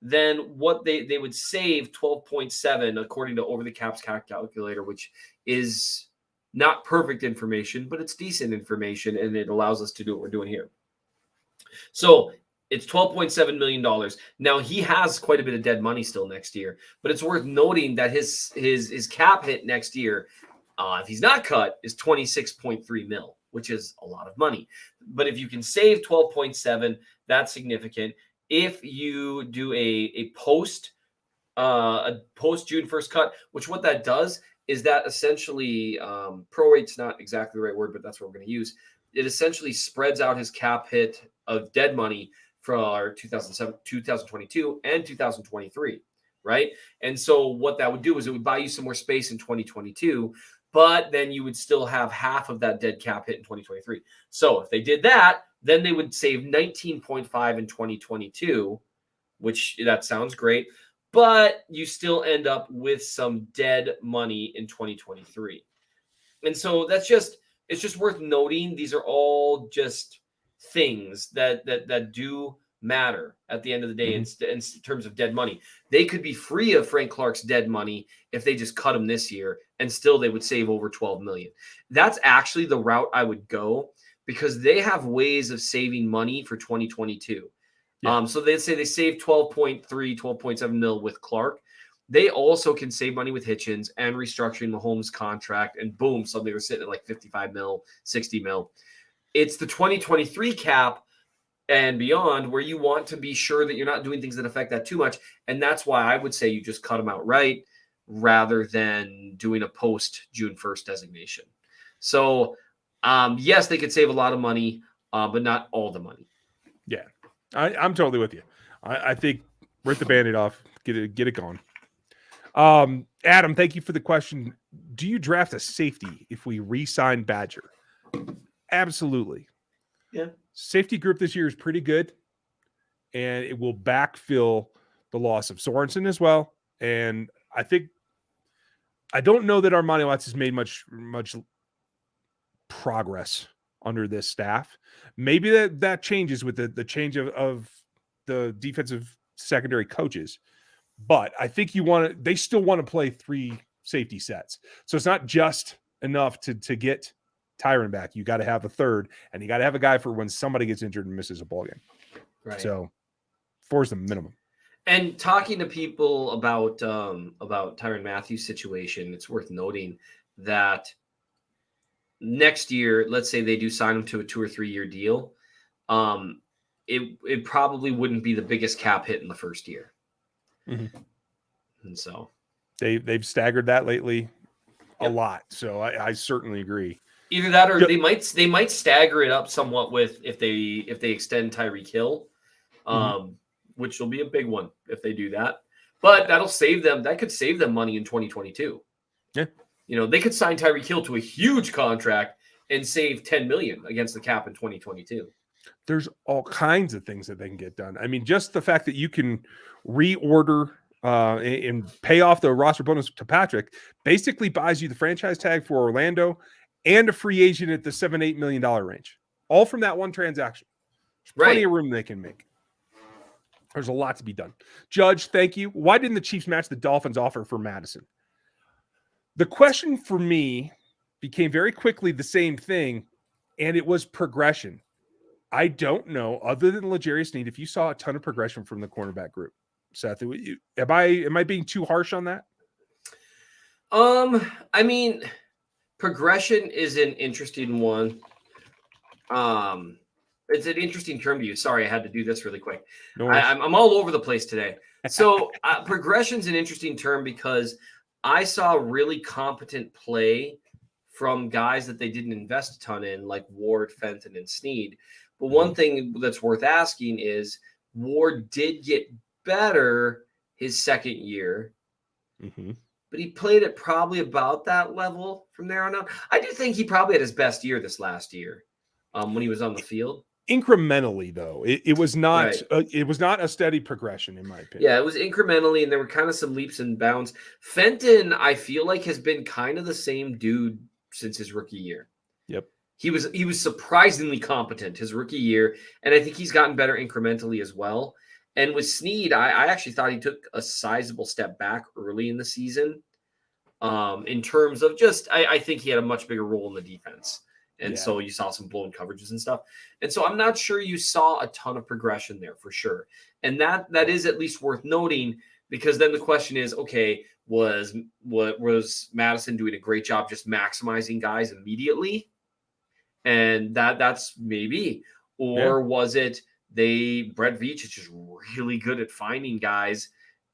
then what they would save 12.7 according to Over the Caps calculator, which is not perfect information, but it's decent information, and it allows us to do what we're doing here. So it's $12.7 million. Now he has quite a bit of dead money still next year, but it's worth noting that his cap hit next year, if he's not cut, is 26.3 mil, which is a lot of money. But if you can save 12.7, that's significant. If you do a post June 1st cut, which what that does is that essentially prorate's not exactly the right word, but that's what we're going to use. It essentially spreads out his cap hit of dead money for our 2022 and 2023, right? And so what that would do is it would buy you some more space in 2022, but then you would still have half of that dead cap hit in 2023. So if they did that, then they would save 19.5 in 2022, which that sounds great, but you still end up with some dead money in 2023. And so it's just worth noting. These are all just things that do matter at the end of the day in terms of dead money. They could be free of Frank Clark's dead money if they just cut him this year, and still they would save over 12 million. That's actually the route I would go, because they have ways of saving money for 2022. Yeah. So they say they save 12.7 mil with Clark. They also can save money with Hitchens and restructuring Mahomes' contract, and boom, suddenly we're sitting at like 55 mil, 60 mil. It's the 2023 cap and beyond where you want to be sure that you're not doing things that affect that too much. And that's why I would say you just cut them outright rather than doing a post June 1st designation. So yes, they could save a lot of money, but not all the money. Yeah, I'm totally with you. I think rip the Band-Aid off, get it going. Adam, thank you for the question. Do you draft a safety if we re-sign Badger? Absolutely. Yeah. Safety group this year is pretty good, and it will backfill the loss of Sorensen as well. And I don't know that Armani Watts has made much progress under this staff. Maybe that changes with the change of the defensive secondary coaches. But I think they still want to play 3 safety sets. So it's not just enough to get Tyrann back. You got to have a third, and you got to have a guy for when somebody gets injured and misses a ball game. Right. So 4 is the minimum. And talking to people about Tyrann Mathieu's situation, it's worth noting that next year, let's say they do sign him to a 2 or 3 year deal, it probably wouldn't be the biggest cap hit in the first year. Mm-hmm. And so they've staggered that lately a lot. So I certainly agree. Either that, or they might stagger it up somewhat with if they extend Tyreek Hill, which will be a big one if they do that. But that'll save them. That could save them money in 2022. Yeah, they could sign Tyreek Hill to a huge contract and save $10 million against the cap in 2022. There's all kinds of things that they can get done. I mean, just the fact that you can reorder and pay off the roster bonus to Patrick basically buys you the franchise tag for Orlando and a free agent at the $7-8 million range, all from that one transaction. There's plenty of room they can make. There's a lot to be done. Judge, thank you. Why didn't the Chiefs match the Dolphins' offer for Madison? The question for me became very quickly the same thing, and it was progression. I don't know, other than L'Jarius Sneed, if you saw a ton of progression from the cornerback group. Seth, am I being too harsh on that? I mean, progression is an interesting one. It's an interesting term to use. Sorry, I had to do this really quick. No I'm all over the place today. So progression is an interesting term because I saw really competent play from guys that they didn't invest a ton in, like Ward, Fenton, and Sneed. But one thing that's worth asking is Ward did get better his second year, but he played at probably about that level from there on out. I do think he probably had his best year this last year when he was on the field. Incrementally, though, it was not it was not a steady progression, in my opinion. Yeah, it was incrementally, and there were kind of some leaps and bounds. Fenton, I feel like, has been kind of the same dude since his rookie year. Yep. he was surprisingly competent his rookie year, and I think he's gotten better incrementally as well. And with Snead, I actually thought he took a sizable step back early in the season. In terms of I think he had a much bigger role in the defense. And so you saw some blown coverages and stuff. And so I'm not sure you saw a ton of progression there for sure. And that is at least worth noting, because then the question is, okay, was Madison doing a great job just maximizing guys immediately? And that's maybe. Or was it Brett Veach is just really good at finding guys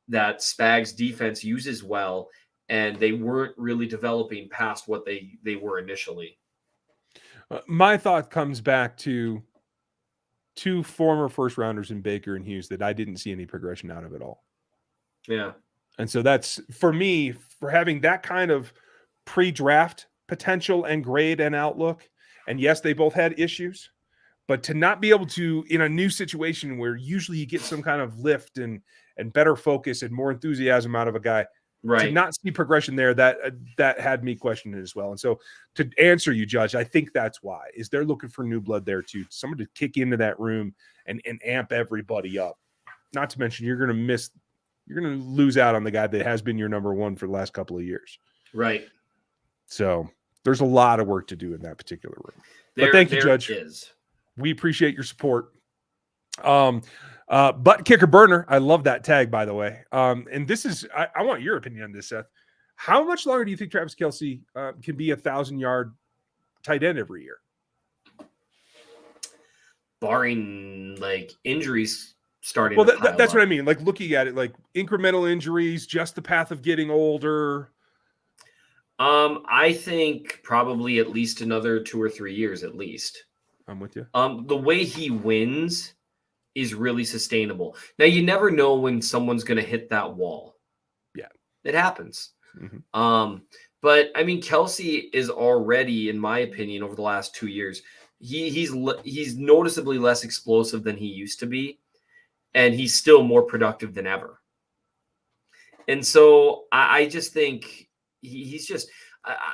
that Spags defense uses well, and they weren't really developing past what they were initially. My thought comes back to two former first rounders in Baker and Hughes that I didn't see any progression out of at all. Yeah. And so that's, for me, for having that kind of pre-draft potential and grade and outlook. And yes, they both had issues, but to not be able to, in a new situation where usually you get some kind of lift and better focus and more enthusiasm out of a guy, to not see progression there, that had me questioning it as well. And so to answer you, Judge, I think that's why, is they're looking for new blood there too. Someone to kick into that room and amp everybody up. Not to mention you're going to lose out on the guy that has been your number one for the last couple of years. Right. So there's a lot of work to do in that particular room. But thank you, Judge. We appreciate your support. Butt kicker burner. I love that tag, by the way. And this is, I want your opinion on this, Seth. How much longer do you think Travis Kelce can be 1,000-yard tight end every year? Barring like injuries starting. Well, that's what I mean. Like looking at it, like incremental injuries, just the path of getting older. I think probably at least another 2 or 3 years at least. I'm with you. The way he wins is really sustainable. Now, you never know when someone's going to hit that wall. Yeah. It happens. Mm-hmm. But, I mean, Kelce is already, in my opinion, over the last 2 years, he's noticeably less explosive than he used to be, and he's still more productive than ever. And so I just think he's just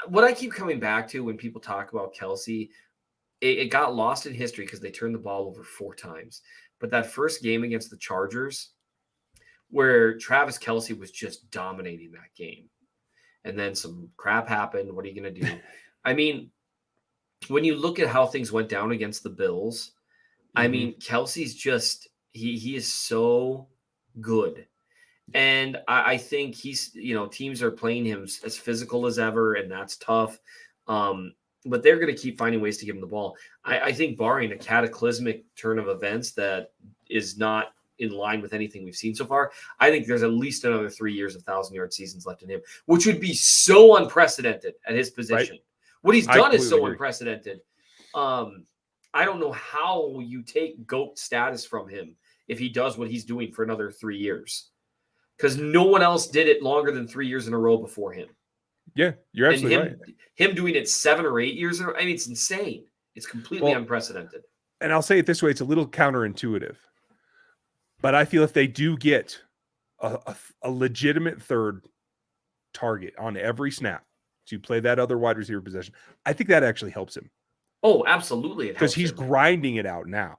what I keep coming back to when people talk about Kelce, it got lost in history because they turned the ball over 4 times. But that first game against the Chargers, where Travis Kelce was just dominating that game, and then some crap happened. What are you going to do? I mean, when you look at how things went down against the Bills, I mean, Kelce's just he is so good. And I think he's, teams are playing him as physical as ever, and that's tough. But they're going to keep finding ways to give him the ball. I think barring a cataclysmic turn of events that is not in line with anything we've seen so far, I think there's at least another 3 years of 1,000-yard seasons left in him, which would be so unprecedented at his position. Right. What he's done is so unprecedented. I don't know how you take GOAT status from him if he does what he's doing for another 3 years, because no one else did it longer than 3 years in a row before him. Yeah, you're absolutely right. Him doing it 7 or 8 years in a row, I mean, it's insane. It's completely unprecedented. And I'll say it this way, it's a little counterintuitive, but I feel if they do get a legitimate third target on every snap to play that other wide receiver position, I think that actually helps him. Oh, absolutely. Because he's grinding it out now.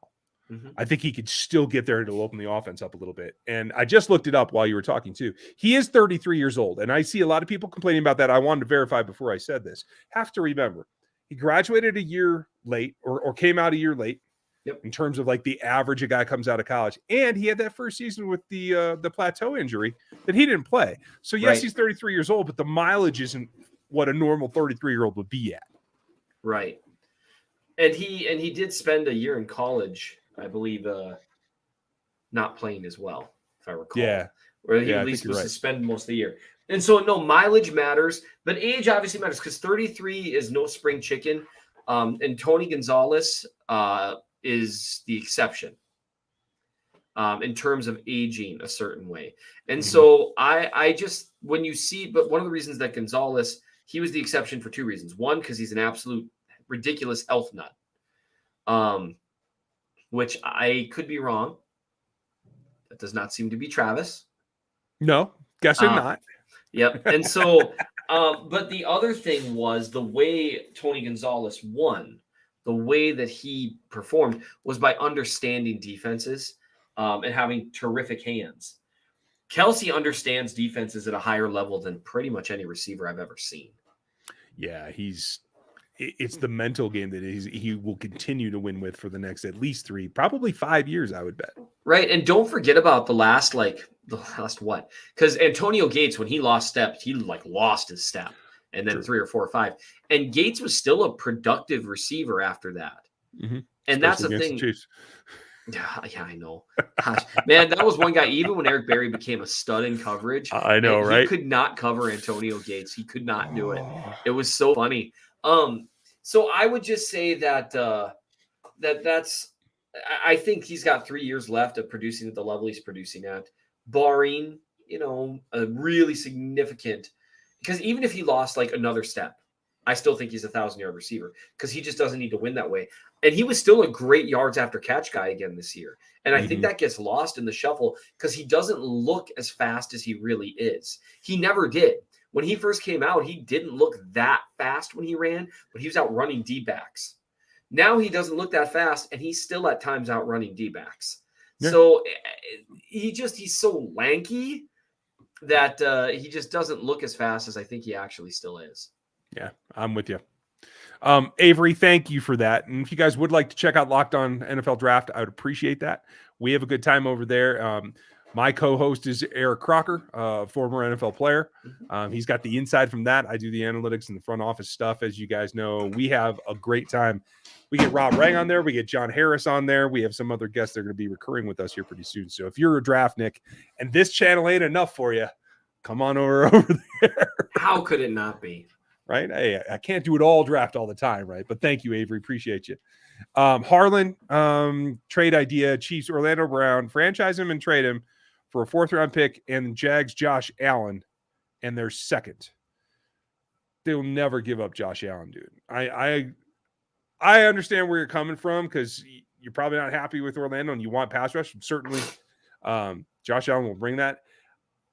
Mm-hmm. I think he could still get there to open the offense up a little bit. And I just looked it up while you were talking too. He is 33 years old. And I see a lot of people complaining about that. I wanted to verify before I said this. Have to remember, he graduated a year late or came out a year late. Yep. In terms of like the average a guy comes out of college. And he had that first season with the plateau injury that he didn't play. So yes, He's 33 years old, but the mileage isn't what a normal 33-year-old would be at. Right. And he did spend a year in college, I believe, not playing as well, if I recall. Yeah. Or he at least was suspended most of the year. And so, no, mileage matters, but age obviously matters because 33 is no spring chicken. And Tony Gonzalez is the exception in terms of aging a certain way. And so I just, when you see, but one of the reasons that Gonzalez, he was the exception for 2 reasons. One, because he's an absolute ridiculous health nut. Which I could be wrong. That does not seem to be Travis. No, guessing not. Yep. And so, but the other thing was the way Tony Gonzalez won the way that he performed was by understanding defenses and having terrific hands. Kelsey understands defenses at a higher level than pretty much any receiver I've ever seen. Yeah, it's the mental game that he will continue to win with for the next at least 3, probably 5 years, I would bet. Right. And don't forget about the last what? Because Antonio Gates, when he lost step, he lost his step, and then 3 or 4 or 5. And Gates was still a productive receiver after that. Mm-hmm. And that's the thing. Yeah, I know. Gosh, man, that was one guy, even when Eric Berry became a stud in coverage. I know, right? He could not cover Antonio Gates. He could not do it. It was so funny. So I would just say that I think he's got 3 years left of producing at the level he's producing at, barring, a really significant, because even if he lost another step, I still think he's a 1,000-yard receiver because he just doesn't need to win that way. And he was still a great yards after catch guy again this year. And I think that gets lost in the shuffle because he doesn't look as fast as he really is. He never did. When he first came out, he didn't look that fast when he ran, but he was outrunning D-backs. Now he doesn't look that fast, and he's still at times outrunning D-backs. Yeah. So he's so lanky that he just doesn't look as fast as I think he actually still is. Yeah, I'm with you. Avery, thank you for that. And if you guys would like to check out Locked On NFL Draft, I would appreciate that. We have a good time over there. My co-host is Eric Crocker, former NFL player. He's got the inside from that. I do the analytics and the front office stuff. As you guys know, we have a great time. We get Rob Rang on there. We get John Harris on there. We have some other guests that are going to be recurring with us here pretty soon. So if you're a draftnik and this channel ain't enough for you, come on over there. How could it not be? Right? Hey, I can't do it all draft all the time, right? But thank you, Avery. Appreciate you. Harlan, trade idea, Chiefs, Orlando Brown, franchise him and trade him for a 4th-round pick and Jags Josh Allen and their second. They'll never give up Josh Allen, dude. I understand where you're coming from because you're probably not happy with Orlando and you want pass rush. Certainly, Josh Allen will bring that.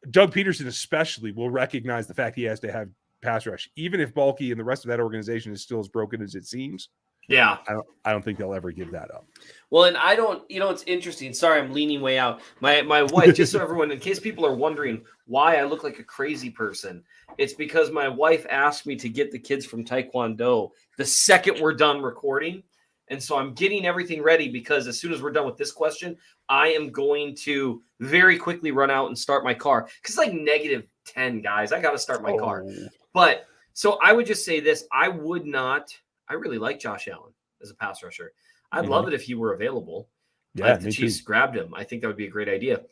Doug Peterson especially will recognize the fact he has to have pass rush, even if Bulky and the rest of that organization is still as broken as it seems. Yeah. I don't think they'll ever give that up. Well, and I don't, it's interesting. Sorry, I'm leaning way out. My wife, just so everyone, in case people are wondering why I look like a crazy person, it's because my wife asked me to get the kids from Taekwondo the second we're done recording. And so I'm getting everything ready because as soon as we're done with this question, I am going to very quickly run out and start my car. Because it's -10, guys. I got to start my car. But so I would just say this. I really like Josh Allen as a pass rusher. I'd love it if he were available. Yeah, if the Chiefs grabbed him, I think that would be a great idea.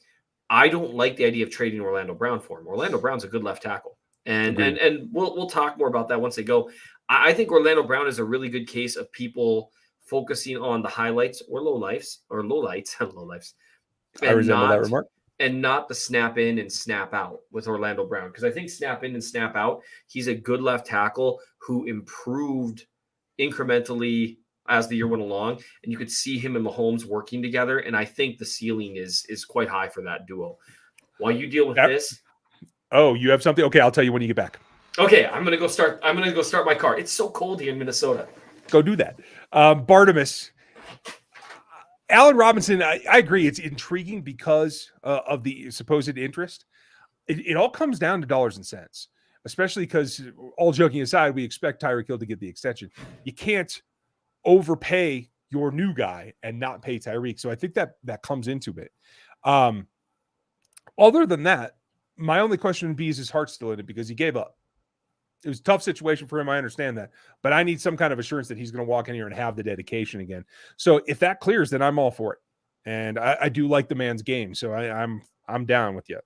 I don't like the idea of trading Orlando Brown for him. Orlando Brown's a good left tackle. And we'll talk more about that once they go. I think Orlando Brown is a really good case of people focusing on the highlights or lowlights. I resemble that remark. And not the snap in and snap out with Orlando Brown. Because I think snap in and snap out, he's a good left tackle who improved incrementally as the year went along. And you could see him and Mahomes working together. And I think the ceiling is quite high for that duo. While you deal with this. Oh, you have something? Okay, I'll tell you when you get back. Okay, I'm gonna go start my car. It's so cold here in Minnesota. Go do that. Bartimus. Allen Robinson, I agree. It's intriguing because of the supposed interest. It all comes down to dollars and cents, especially because, all joking aside, we expect Tyreek Hill to get the extension. You can't overpay your new guy and not pay Tyreek. So I think that comes into it. Other than that, my only question would be, is his heart still in it? Because he gave up. It was a tough situation for him. I understand that, but I need some kind of assurance that he's going to walk in here and have the dedication again. So if that clears, then I'm all for it. And I do like the man's game. So I'm down with you.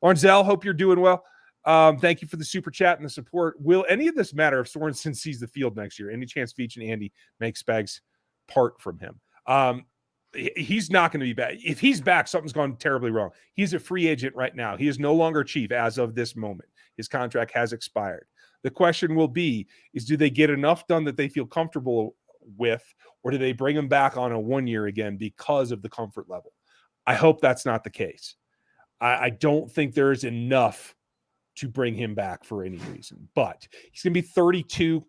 Lawrence, hope you're doing well. Thank you for the super chat and the support. Will any of this matter if Sorensen sees the field next year? Any chance Veach and Andy make Spags part from him? He's not going to be back. If he's back, something's gone terribly wrong. He's a free agent right now. He is no longer chief as of this moment. His contract has expired. The question will be, do they get enough done that they feel comfortable with, or do they bring him back on a 1 year again because of the comfort level? I hope that's not the case. I don't think there is enough to bring him back for any reason, but he's going to be 32.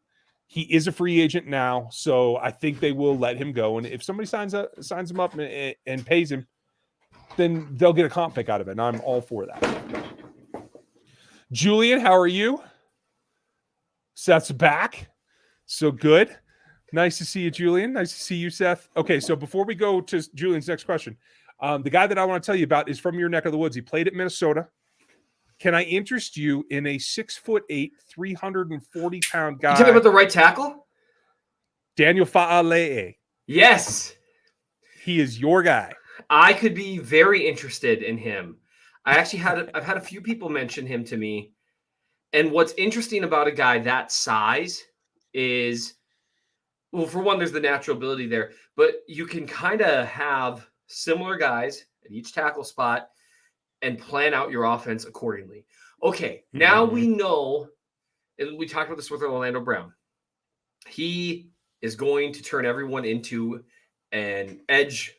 He is a free agent now, so I think they will let him go. And if somebody signs him up and pays him, then they'll get a comp pick out of it. And I'm all for that. Julian, how are you? Seth's back. So good. Nice to see you, Julian. Nice to see you, Seth. Okay, so before we go to Julian's next question, the guy that I want to tell you about is from your neck of the woods. He played at Minnesota. Can I interest you in a 6'8", 340-pound guy? You talking about the right tackle? Daniel Fa'alea. Yes. He is your guy. I could be very interested in him. I've had a few people mention him to me. And what's interesting about a guy that size is, well, for one, there's the natural ability there, but you can kind of have similar guys at each tackle spot and plan out your offense accordingly. Okay, now we know, and we talked about this with Orlando Brown. He is going to turn everyone into an edge.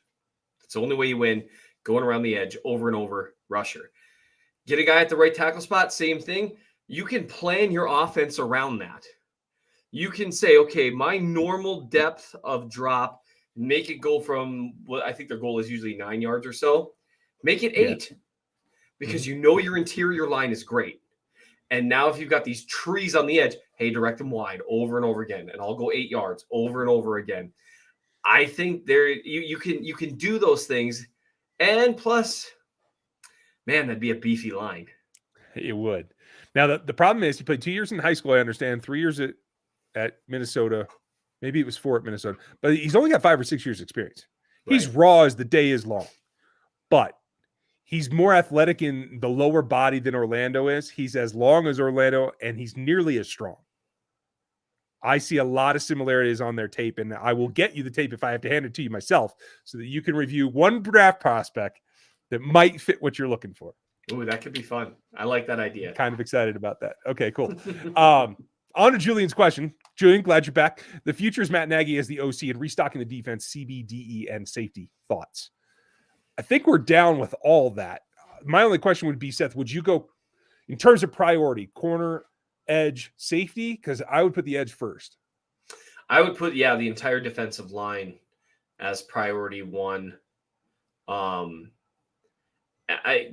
It's the only way you win, going around the edge over and over, rusher. Get a guy at the right tackle spot, same thing. You can plan your offense around that. You can say, okay, my normal depth of drop, make it go from what I think their goal is usually 9 yards or so. Make it 8 because you know your interior line is great. And now if you've got these trees on the edge, hey, direct them wide over and over again, and I'll go 8 yards over and over again. I think you can do those things, and plus, man, that'd be a beefy line. It would. Now the problem is he played 2 years in high school. I understand 3 years at Minnesota. Maybe it was 4 at Minnesota, but he's only got 5 or 6 years experience. Right. He's raw as the day is long, but he's more athletic in the lower body than Orlando is. He's as long as Orlando, and he's nearly as strong. I see a lot of similarities on their tape, and I will get you the tape if I have to hand it to you myself so that you can review one draft prospect that might fit what you're looking for. Ooh, that could be fun. I like that idea. Kind of excited about that. Okay, cool. On to Julian's question. Julian, glad you're back. The future is Matt Nagy as the OC and restocking the defense, CBDE, and safety. Thoughts? I think we're down with all that. My only question would be, Seth, would you go in terms of priority, corner, edge, safety? Because I would put the edge first. I would put, the entire defensive line as priority one.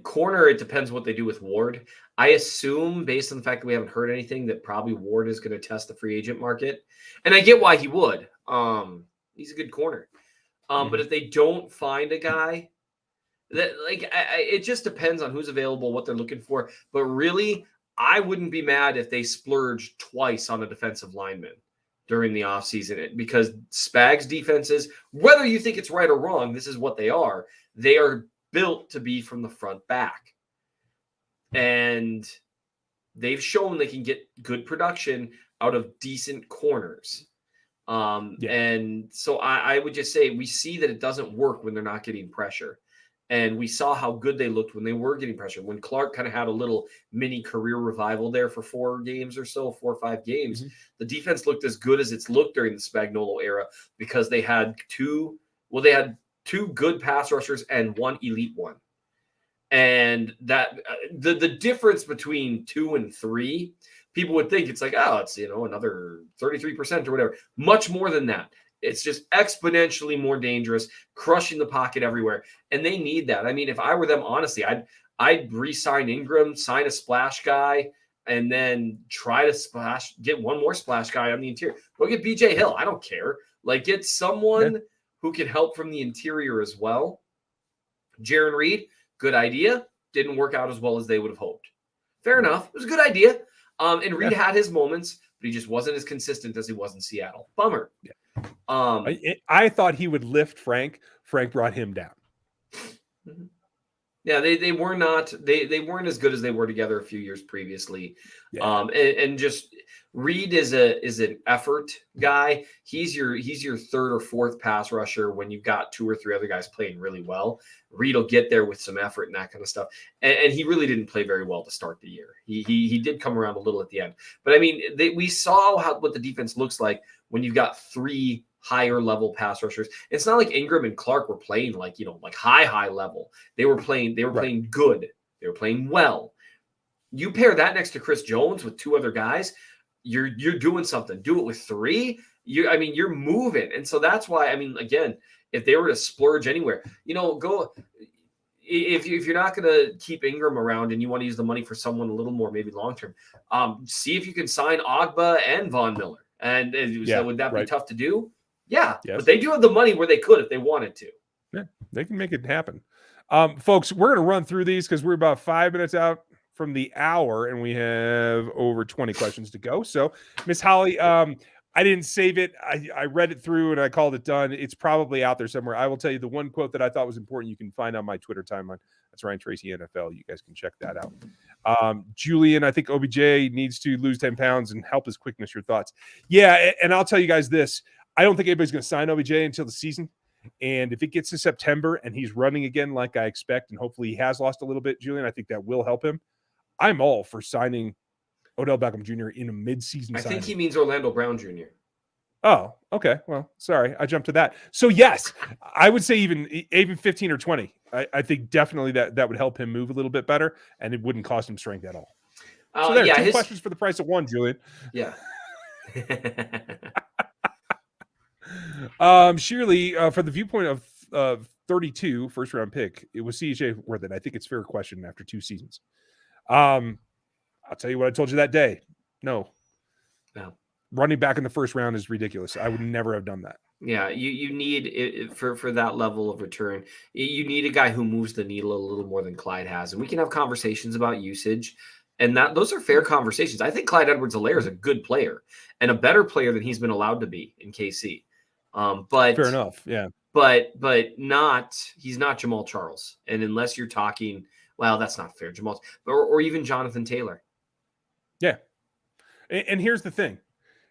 Corner, it depends what they do with Ward. I assume, based on the fact that we haven't heard anything, that probably Ward is going to test the free agent market. And I get why he would. He's a good corner. But if they don't find a guy, that it just depends on who's available, what they're looking for. But really, I wouldn't be mad if they splurged twice on a defensive lineman during the offseason, because Spags defenses, whether you think it's right or wrong, this is what they are. They are built to be from the front back. And they've shown they can get good production out of decent corners. And so I would just say we see that it doesn't work when they're not getting pressure. And we saw how good they looked when they were getting pressure. When Clark kind of had a little mini career revival there for 4 games or so, 4 or 5 games, the defense looked as good as it's looked during the Spagnuolo era because they had two good pass rushers and 1 elite one. And that the difference between 2 and 3, people would think it's like, oh, it's, another 33% or whatever. Much more than that. It's just exponentially more dangerous, crushing the pocket everywhere. And they need that. I mean, if I were them, honestly, I'd re-sign Ingram, sign a splash guy, and then try to get one more splash guy on the interior. Go get BJ Hill. I don't care. Get someone who can help from the interior as well. Jaron Reed, good idea. Didn't work out as well as they would have hoped. Fair enough. It was a good idea. And Reed had his moments, but he just wasn't as consistent as he was in Seattle. Bummer. Yeah. I thought he would lift Frank. Frank brought him down. Yeah, they were not. They weren't as good as they were together a few years previously. Yeah. And just Reed is an effort guy. He's your 3rd or 4th pass rusher when you've got 2 or 3 other guys playing really well. Reed will get there with some effort and that kind of stuff. And he really didn't play very well to start the year. He did come around a little at the end. But I mean, we saw what the defense looks like when you've got 3 higher level pass rushers. It's not like Ingram and Clark were playing like high level. They were playing playing good. They were playing well. You pair that next to Chris Jones with 2 other guys, you're doing something. Do it with 3. You're moving. And so that's why, again, if they were to splurge anywhere, go. If you're not going to keep Ingram around and you want to use the money for someone a little more, maybe long term, see if you can sign Ogba and Von Miller. And so would that be tough to do? Yeah, yes. But they do have the money where they could if they wanted to. Yeah, they can make it happen. Folks, we're going to run through these because we're about 5 minutes out from the hour and we have over 20 questions to go. So, Miss Holly, I didn't save it. I read it through and I called it done. It's probably out there somewhere. I will tell you the one quote that I thought was important. You can find on my Twitter timeline. That's Ryan Tracy NFL. You guys can check that out. Julian, I think OBJ needs to lose 10 pounds and help his quickness. Your thoughts? Yeah, and I'll tell you guys this. I don't think anybody's going to sign OBJ until the season. And if it gets to September and he's running again like I expect, and hopefully he has lost a little bit, Julian, I think that will help him. I'm all for signing Odell Beckham Jr. in a mid-season I think he means Orlando Brown Jr. Oh, okay. Well, sorry. I jumped to that. So, yes, I would say even 15 or 20. I think definitely that would help him move a little bit better, and it wouldn't cost him strength at all. So there are 2 questions for the price of 1, Julian. Yeah. Shirley, for the viewpoint of 32 first-round pick, it was CJ worth it. I think it's a fair question after 2 seasons. I'll tell you what I told you that day. No. Running back in the first round is ridiculous. I would never have done that. Yeah, you need it for that level of return. You need a guy who moves the needle a little more than Clyde has, and we can have conversations about usage, and those are fair conversations. I think Clyde Edwards-Helaire is a good player and a better player than he's been allowed to be in KC. But fair enough, yeah. But he's not Jamal Charles, and unless you're talking, well, that's not fair, Jamal, or even Jonathan Taylor. Yeah, and here's the thing.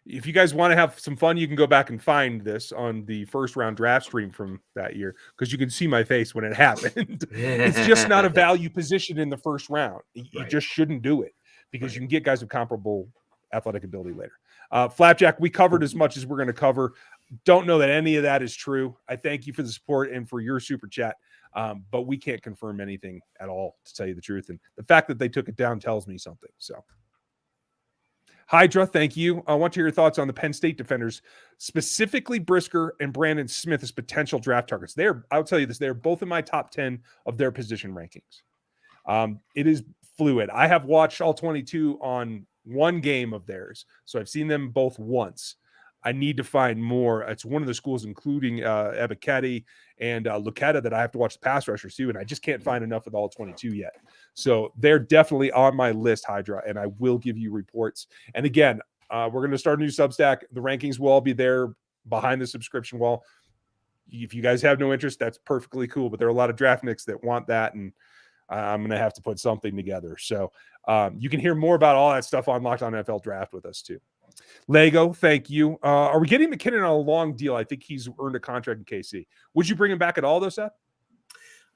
If you guys want to have some fun, you can go back and find this on the first round draft stream from that year because you can see my face when it happened. It's just not a value position in the first round. You just shouldn't do it because you can get guys with comparable athletic ability later. Flapjack, we covered as much as we're going to cover. Don't know that any of that is true. I thank you for the support and for your super chat, but we can't confirm anything at all, to tell you the truth. And the fact that they took it down tells me something. So. Hydra, thank you. I want to hear your thoughts on the Penn State defenders, specifically Brisker and Brandon Smith as potential draft targets. I'll tell you this, they're both in my top 10 of their position rankings. It is fluid. I have watched all 22 on one game of theirs, so I've seen them both once. I need to find more. It's one of the schools, including Ebiketie and Lucetta, that I have to watch the pass rushers too, and I just can't find enough with all 22 yet. So they're definitely on my list, Hydra, and I will give you reports. And again, we're going to start a new Substack. The rankings will all be there behind the subscription wall. If you guys have no interest, that's perfectly cool, but there are a lot of draft nicks that want that, and I'm going to have to put something together. So you can hear more about all that stuff on Locked On NFL Draft with us too. Lego, thank you. Are we getting McKinnon on a long deal? I think he's earned a contract in KC. Would you bring him back at all, though, Seth?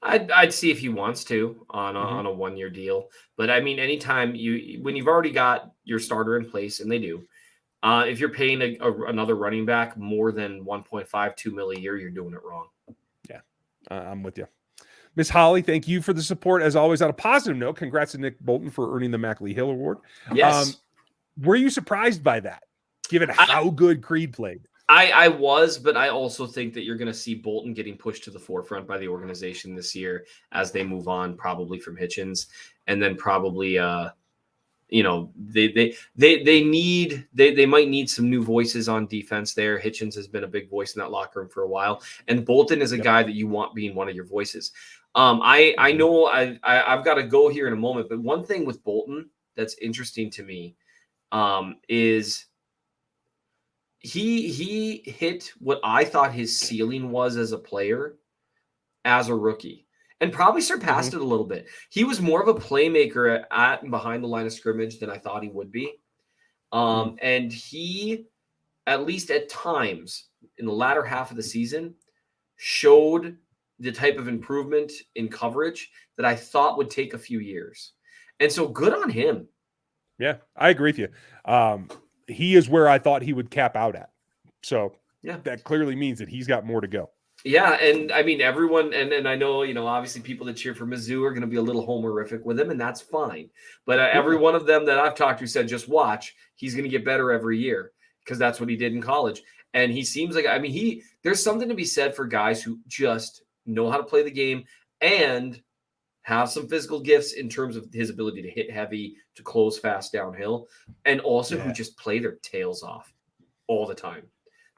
I'd see if he wants to on a 1-year deal. But I mean, anytime when you've already got your starter in place, and they do, if you're paying another running back more than 1.52 million a year, you're doing it wrong. Yeah, I'm with you. Miss Holly, thank you for the support. As always, on a positive note, congrats to Nick Bolton for earning the Mackley Hill Award. Yes. Were you surprised by that, given how good Creed played? I was, but I also think that you're going to see Bolton getting pushed to the forefront by the organization this year as they move on, probably from Hitchens, and then probably, they might need some new voices on defense there. Hitchens has been a big voice in that locker room for a while, and Bolton is a guy that you want being one of your voices. I know I've got to go here in a moment, but one thing with Bolton that's interesting to me is he hit what I thought his ceiling was as a player as a rookie and probably surpassed it a little bit. He was more of a playmaker at and behind the line of scrimmage than I thought he would be. And he, at least at times in the latter half of the season, showed the type of improvement in coverage that I thought would take a few years. And so good on him. Yeah, I agree with you. He is where I thought he would cap out at. So that clearly means that he's got more to go. Yeah, and I mean everyone, and I know, obviously people that cheer for Mizzou are going to be a little homerific with him, and that's fine. But every one of them that I've talked to said, just watch, he's going to get better every year because that's what he did in college. And he seems like, I mean, there's something to be said for guys who just know how to play the game and have some physical gifts in terms of his ability to hit heavy, to close fast downhill, and also who just play their tails off all the time.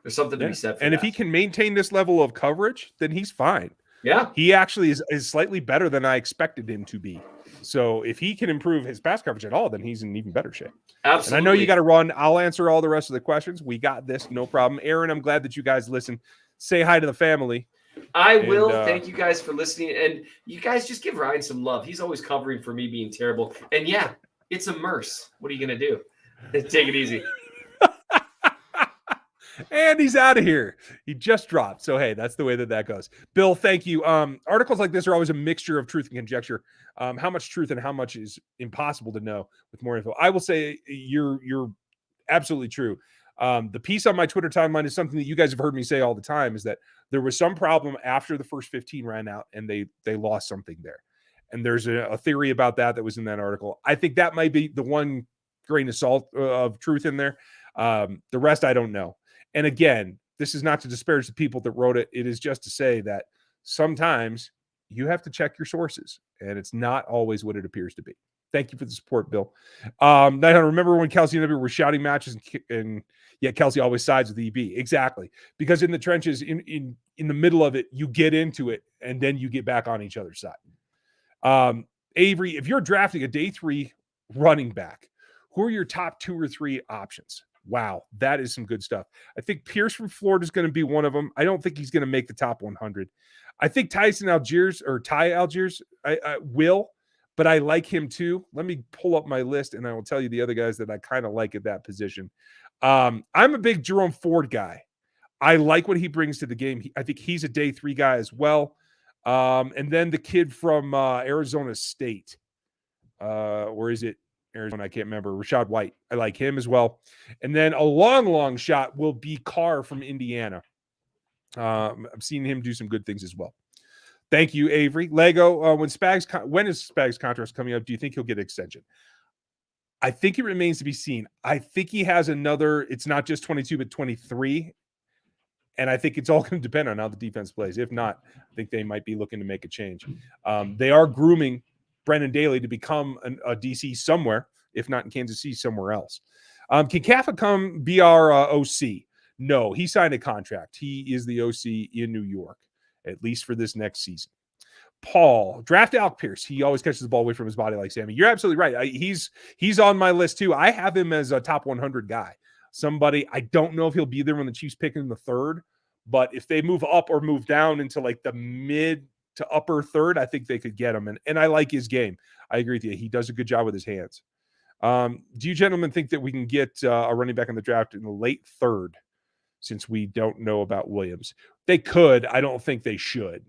There's something to be said for and that. if he can maintain this level of coverage, then he's fine. Yeah. He actually is slightly better than I expected him to be. So if he can improve his pass coverage at all, then he's in even better shape. Absolutely. And I know you got to run. I'll answer all the rest of the questions. We got this. No problem. Aaron, I'm glad that you guys listen. Say hi to the family. I will. Thank you guys for listening. And you guys just give Ryan some love. He's always covering for me being terrible. And yeah, it's a Merce. What are you going to do? Take it easy. And he's out of here. He just dropped. So, hey, that's the way that goes. Bill, thank you. Articles like this are always a mixture of truth and conjecture. How much truth and how much is impossible to know with more info. I will say you're absolutely true. The piece on my Twitter timeline is something that you guys have heard me say all the time, is that there was some problem after the first 15 ran out and they lost something there. And there's a theory about that was in that article. I think that might be the one grain of salt of truth in there. The rest, I don't know. And again, this is not to disparage the people that wrote it. It is just to say that sometimes you have to check your sources, and it's not always what it appears to be. Thank you for the support, Bill. I remember when Kelsey and W were shouting matches, and yet Kelsey always sides with EB. Exactly. Because in the trenches, in the middle of it, you get into it, and then you get back on each other's side. Avery, if you're drafting a day 3 running back, who are your top 2 or 3 options? Wow, that is some good stuff. I think Pierce from Florida is going to be one of them. I don't think he's going to make the top 100. I think Ty Algiers, I will, but I like him too. Let me pull up my list, and I will tell you the other guys that I kind of like at that position. I'm a big Jerome Ford guy. I like what he brings to the game. I think he's a day 3 guy as well. And then the kid from Arizona State. Or is it Arizona? I can't remember. Rashad White. I like him as well. And then a long shot will be Carr from Indiana. I've seen him do some good things as well. Thank you, Avery. Lego, when is Spags' contract coming up? Do you think he'll get an extension? I think it remains to be seen. I think he has another, it's not just 22, but 23. And I think it's all going to depend on how the defense plays. If not, I think they might be looking to make a change. They are grooming Brendan Daly to become a DC somewhere, if not in Kansas City, somewhere else. Can Kafka be our OC? No, he signed a contract. He is the OC in New York, at least for this next season. Paul, draft Alec Pierce. He always catches the ball away from his body like Sammy. You're absolutely right. He's on my list too. I have him as a top 100 guy. Somebody, I don't know if he'll be there when the Chiefs pick him in the 3rd, but if they move up or move down into like the mid to upper 3rd, I think they could get him. And I like his game. I agree with you. He does a good job with his hands. Do you gentlemen think that we can get a running back in the draft in the late 3rd, since we don't know about Williams? They could. I don't think they should.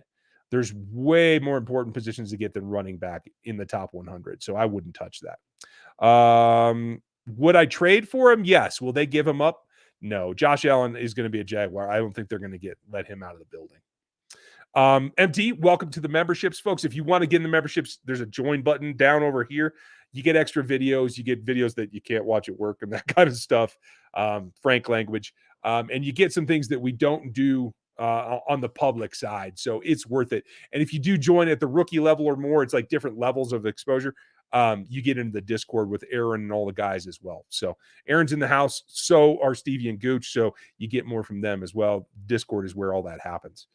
There's way more important positions to get than running back in the top 100, so I wouldn't touch that. Would I trade for him? Yes. Will they give him up? No. Josh Allen is going to be a Jaguar. I don't think they're going to let him out of the building. MT, welcome to the memberships, folks. If you want to get in the memberships, there's a join button down over here. You get extra videos. You get videos that you can't watch at work and that kind of stuff. Frank language. And you get some things that we don't do on the public side. So it's worth it. And if you do join at the rookie level or more, it's like different levels of exposure. You get into the Discord with Aaron and all the guys as well. So Aaron's in the house. So are Stevie and Gooch. So you get more from them as well. Discord is where all that happens.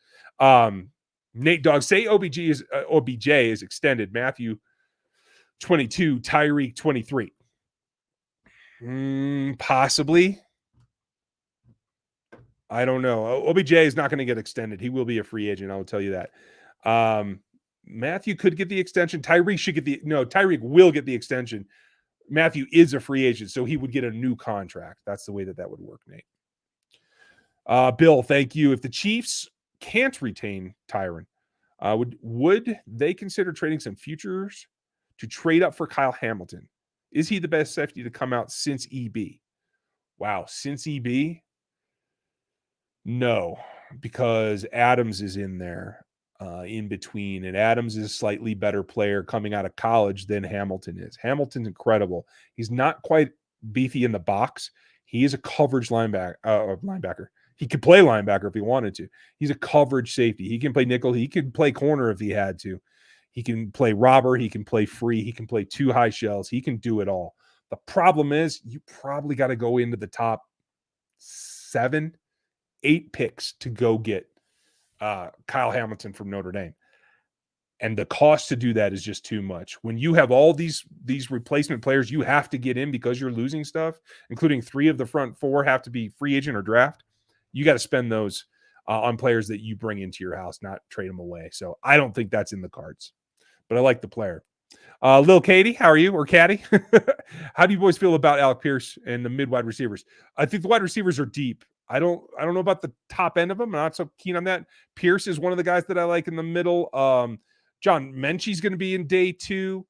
Nate Dogg, say OBJ is extended. Mathieu 22, Tyreek 23. Possibly. I don't know. OBJ is not going to get extended. He will be a free agent. I will tell you that. Mathieu could get the extension. Tyreek will get the extension. Mathieu is a free agent, so he would get a new contract. That's the way that would work, Nate. Bill, thank you. If the Chiefs can't retain Tyrann, would they consider trading some futures to trade up for Kyle Hamilton? Is he the best safety to come out since EB? Wow, since EB? No. because Adams is in there in between, and Adams is a slightly better player coming out of college than Hamilton is. Hamilton's incredible. He's not quite beefy in the box. He is a coverage linebacker. He could play linebacker if he wanted to. He's a coverage safety. He can play nickel. He can play corner if he had to. He can play robber. He can play free. He can play 2 high shells. He can do it all. The problem is you probably got to go into the top 7, 8 picks to go get Kyle Hamilton from Notre Dame. And the cost to do that is just too much. When you have all these replacement players you have to get in because you're losing stuff, including 3 of the front 4 have to be free agent or draft, you got to spend those on players that you bring into your house, not trade them away. So I don't think that's in the cards, but I like the player. Lil Katie, how are you? Or Caddy? How do you boys feel about Alec Pierce and the mid wide receivers? I think the wide receivers are deep. I don't know about the top end of them. I'm not so keen on that. Pierce is one of the guys that I like in the middle. John Menchie's going to be in day 2.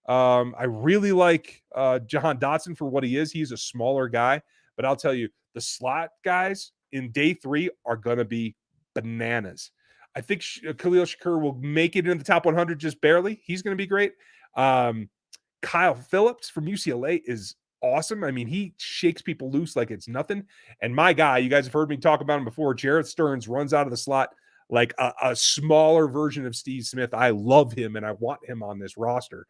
I really like Jahan Dotson for what he is. He's a smaller guy, but I'll tell you, the slot guys in day 3 are going to be bananas. I think Khalil Shakur will make it in the top 100 just barely. He's going to be great. Kyle Phillips from UCLA is awesome. I mean, he shakes people loose like it's nothing. And my guy, you guys have heard me talk about him before, Jarrett Stearns runs out of the slot like a smaller version of Steve Smith. I love him, and I want him on this roster.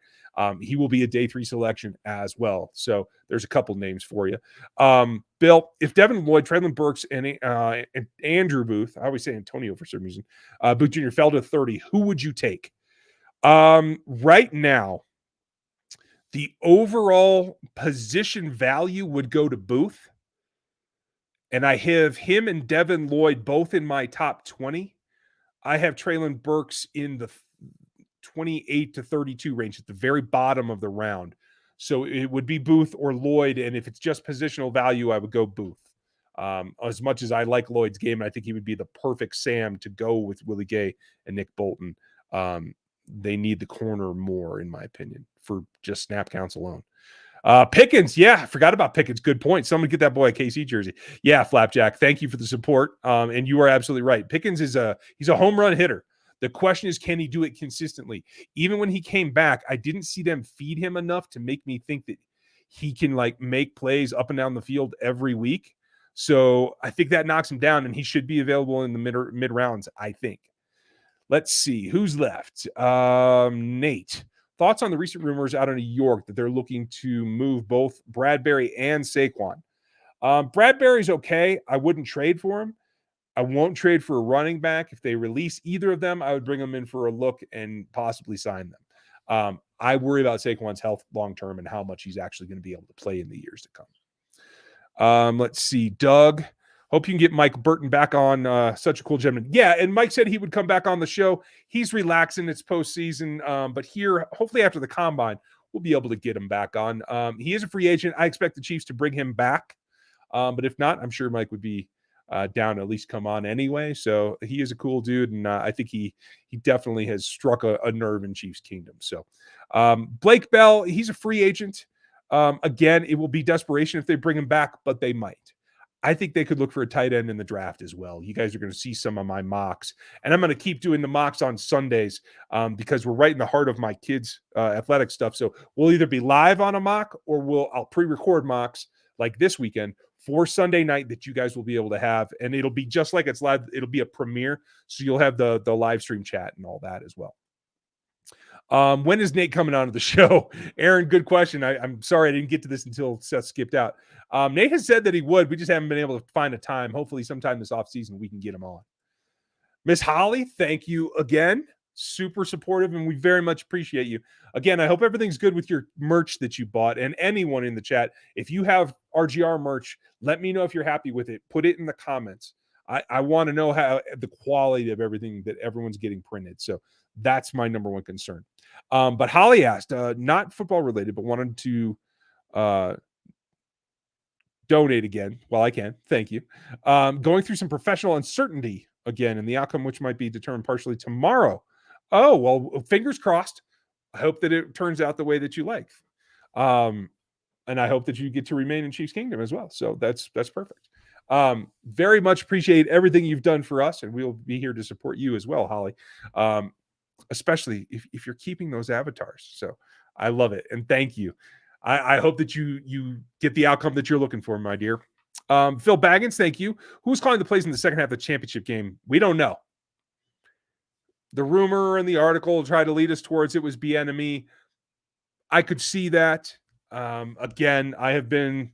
He will be a day 3 selection as well. So there's a couple names for you. Bill, if Devin Lloyd, Traylon Burks, and Andrew Booth, I always say Antonio for some reason, Booth Jr. fell to 30, who would you take? Right now, the overall position value would go to Booth. And I have him and Devin Lloyd both in my top 20. I have Traylon Burks in the 28 to 32 range at the very bottom of the round. So it would be Booth or Lloyd. And if it's just positional value, I would go Booth. As much as I like Lloyd's game, I think he would be the perfect Sam to go with Willie Gay and Nick Bolton. They need the corner more, in my opinion, for just snap counts alone. Pickens, yeah, I forgot about Pickens. Good point. Someone get that boy a KC jersey. Yeah, Flapjack, thank you for the support. And you are absolutely right. Pickens he's a home run hitter. The question is, can he do it consistently? Even when he came back, I didn't see them feed him enough to make me think that he can like make plays up and down the field every week. So I think that knocks him down, and he should be available in the mid rounds, I think. Let's see who's left. Nate. Thoughts on the recent rumors out of New York that they're looking to move both Bradbury and Saquon? Bradbury's okay. I wouldn't trade for him. I won't trade for a running back. If they release either of them, I would bring them in for a look and possibly sign them. I worry about Saquon's health long-term and how much he's actually going to be able to play in the years to come. Let's see. Doug, hope you can get Mike Burton back on. Such a cool gentleman. Yeah, and Mike said he would come back on the show. He's relaxing. It's postseason. But here, hopefully after the combine, we'll be able to get him back on. He is a free agent. I expect the Chiefs to bring him back. But if not, I'm sure Mike would be down to at least come on anyway. So he is a cool dude. And I think he definitely has struck a nerve in Chiefs Kingdom. So Blake Bell, he's a free agent. Again, it will be desperation if they bring him back, but they might. I think they could look for a tight end in the draft as well. You guys are going to see some of my mocks, and I'm going to keep doing the mocks on Sundays because we're right in the heart of my kids' athletic stuff. So we'll either be live on a mock or I'll pre-record mocks like this weekend for Sunday night that you guys will be able to have, and it'll be just like it's live. It'll be a premiere, so you'll have the live stream chat and all that as well. When is Nate coming on to the show? Aaron, good question. I'm sorry I didn't get to this until Seth skipped out. Nate has said that he would. We just haven't been able to find a time. Hopefully sometime this offseason we can get him on. Miss Holly, thank you again. Super supportive, and we very much appreciate you. Again, I hope everything's good with your merch that you bought, and anyone in the chat. If you have RGR merch, let me know if you're happy with it. Put it in the comments. I want to know how the quality of everything that everyone's getting printed. So that's my number one concern. But Holly asked, not football related, but wanted to donate again while I can. Thank you. Going through some professional uncertainty again, and the outcome which might be determined partially tomorrow. Oh, well, fingers crossed. I hope that it turns out the way that you like. And I hope that you get to remain in Chiefs Kingdom as well. So that's perfect. Very much appreciate everything you've done for us, and we'll be here to support you as well, Holly. Especially if you're keeping those avatars. So I love it, and thank you. I hope that you get the outcome that you're looking for, my dear. Phil Baggins, thank you. Who's calling the plays in the second half of the championship game? We don't know. The rumor and the article tried to lead us towards it was Bieniemy. I could see that. Again, I have been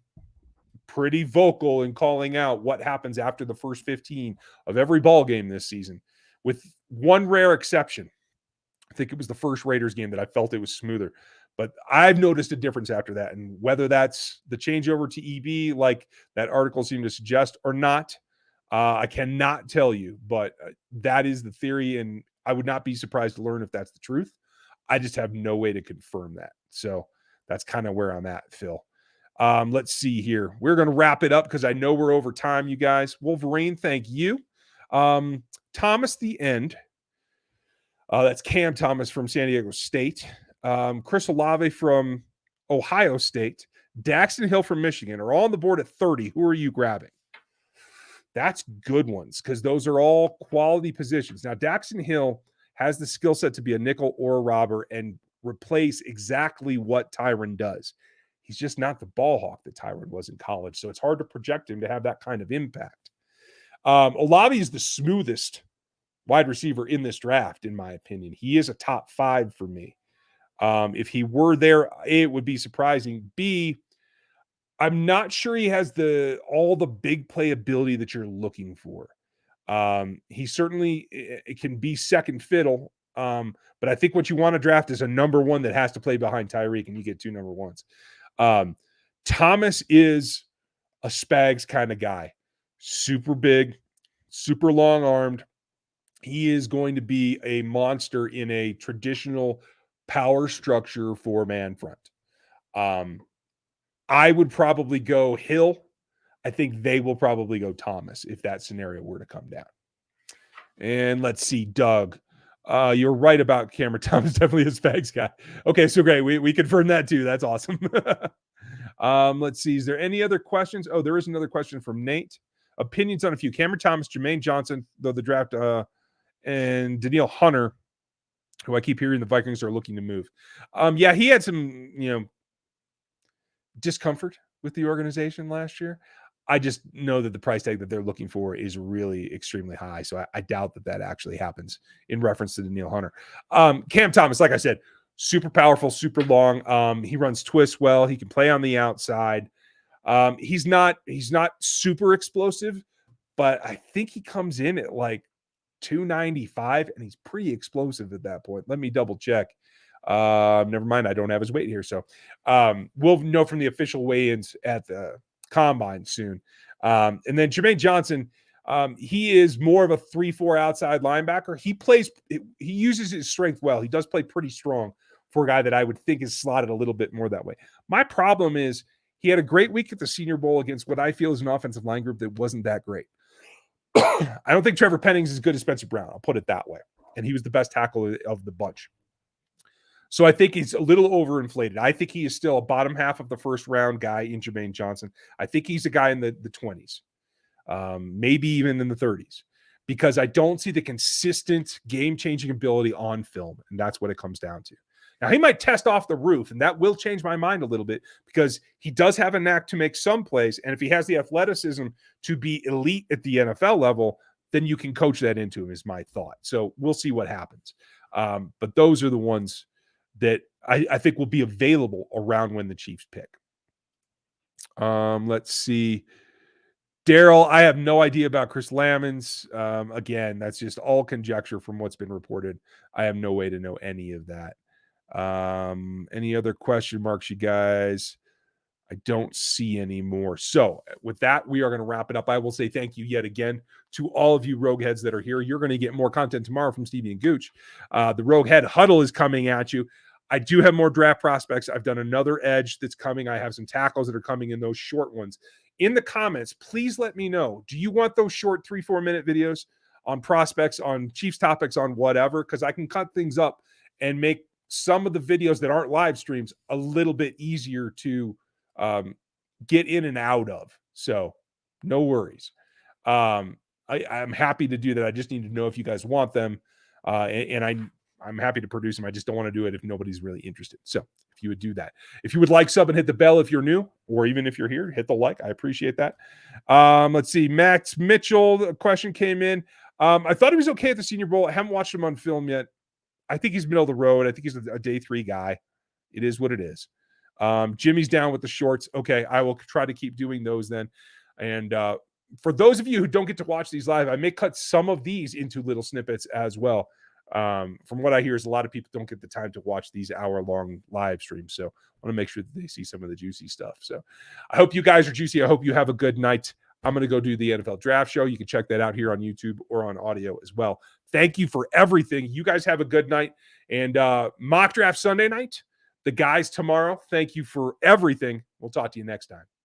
pretty vocal in calling out what happens after the first 15 of every ball game this season, with one rare exception. I think it was the first Raiders game that I felt it was smoother. But I've noticed a difference after that. And whether that's the changeover to EB, like that article seemed to suggest, or not, I cannot tell you. But that is the theory. And I would not be surprised to learn if that's the truth. I just have no way to confirm that. So that's kind of where I'm at, Phil. Let's see here. We're going to wrap it up because I know we're over time, you guys. Wolverine, thank you. Thomas the End. That's Cam Thomas from San Diego State. Chris Olave from Ohio State. Daxton Hill from Michigan are all on the board at 30. Who are you grabbing? That's good ones because those are all quality positions. Now, Daxton Hill has the skill set to be a nickel or a robber and replace exactly what Tyrann does. He's just not the ball hawk that Tyrann was in college, so it's hard to project him to have that kind of impact. Olave is the smoothest wide receiver in this draft, in my opinion. He is a top 5 for me. If he were there, A, it would be surprising. B, I'm not sure he has all the big playability that you're looking for. He certainly it can be second fiddle, but I think what you want to draft is a number 1 that has to play behind Tyreek, and you get 2 number 1s. Thomas is a Spags kind of guy. Super big, super long-armed. He is going to be a monster in a traditional power structure 4-man front. I would probably go Hill. I think they will probably go Thomas if that scenario were to come down. And let's see, Doug. You're right about Cameron Thomas, definitely a Spags guy. Okay, so great. We confirmed that too. That's awesome. Let's see. Is there any other questions? Oh, there is another question from Nate. Opinions on a few. Cameron Thomas, Jermaine Johnson, though the draft, and Danielle Hunter, who I keep hearing the Vikings are looking to move. Yeah, he had some, discomfort with the organization last year. I just know that the price tag that they're looking for is really extremely high. So I doubt that actually happens in reference to Danielle Hunter. Cam Thomas, like I said, super powerful, super long. He runs twists well. He can play on the outside. He's not super explosive, but I think he comes in at like 295 and he's pretty explosive at that point. Let me double check. Never mind. I don't have his weight here. So we'll know from the official weigh-ins at the combine soon. And then Jermaine Johnson, he is more of a 3-4 outside linebacker. He uses his strength well. He does play pretty strong for a guy that I would think is slotted a little bit more that way. My problem is he had a great week at the Senior Bowl against what I feel is an offensive line group that wasn't that great. I don't think Trevor Penning's as good as Spencer Brown. I'll put it that way. And he was the best tackle of the bunch. So I think he's a little overinflated. I think he is still a bottom half of the first round guy in Jermaine Johnson. I think he's a guy in the 20s, maybe even in the 30s, because I don't see the consistent game-changing ability on film, and that's what it comes down to. Now, he might test off the roof, and that will change my mind a little bit because he does have a knack to make some plays, and if he has the athleticism to be elite at the NFL level, then you can coach that into him, is my thought. So we'll see what happens. But those are the ones that I think will be available around when the Chiefs pick. Let's see. Daryl, I have no idea about Chris Lamons. Again, that's just all conjecture from what's been reported. I have no way to know any of that. Any other question marks, you guys? I don't see any more. So with that, we are going to wrap it up. I will say thank you yet again to all of you Rogue Heads that are here. You're going to get more content tomorrow from Stevie and Gooch. The Rogue Head Huddle is coming at you. I do have more draft prospects. I've done another edge that's coming. I have some tackles that are coming in, those short ones. In the comments, please let me know. Do you want those short 3-4 minute videos on prospects, on Chiefs topics, on whatever? Because I can cut things up and make some of the videos that aren't live streams a little bit easier to get in and out of. So No worries. I'm happy to do that. I just need to know if you guys want them. And I'm happy to produce them. I just don't want to do it if nobody's really interested. So if you would do that, if you would like sub and hit the bell if you're new, or even if you're here, hit the like. I appreciate that. Let's see. Max Mitchell, the question came in. I thought he was okay at the Senior Bowl. I haven't watched him on film yet. I think he's middle of the road. I think he's a day 3 guy. It is what it is. Jimmy's down with the shorts. Okay, I will try to keep doing those then. And for those of you who don't get to watch these live, I may cut some of these into little snippets as well. From what I hear is a lot of people don't get the time to watch these hour-long live streams. So I want to make sure that they see some of the juicy stuff. So I hope you guys are juicy. I hope you have a good night. I'm going to go do the NFL draft show. You can check that out here on YouTube or on audio as well. Thank you for everything. You guys have a good night. And mock draft Sunday night, the guys tomorrow. Thank you for everything. We'll talk to you next time.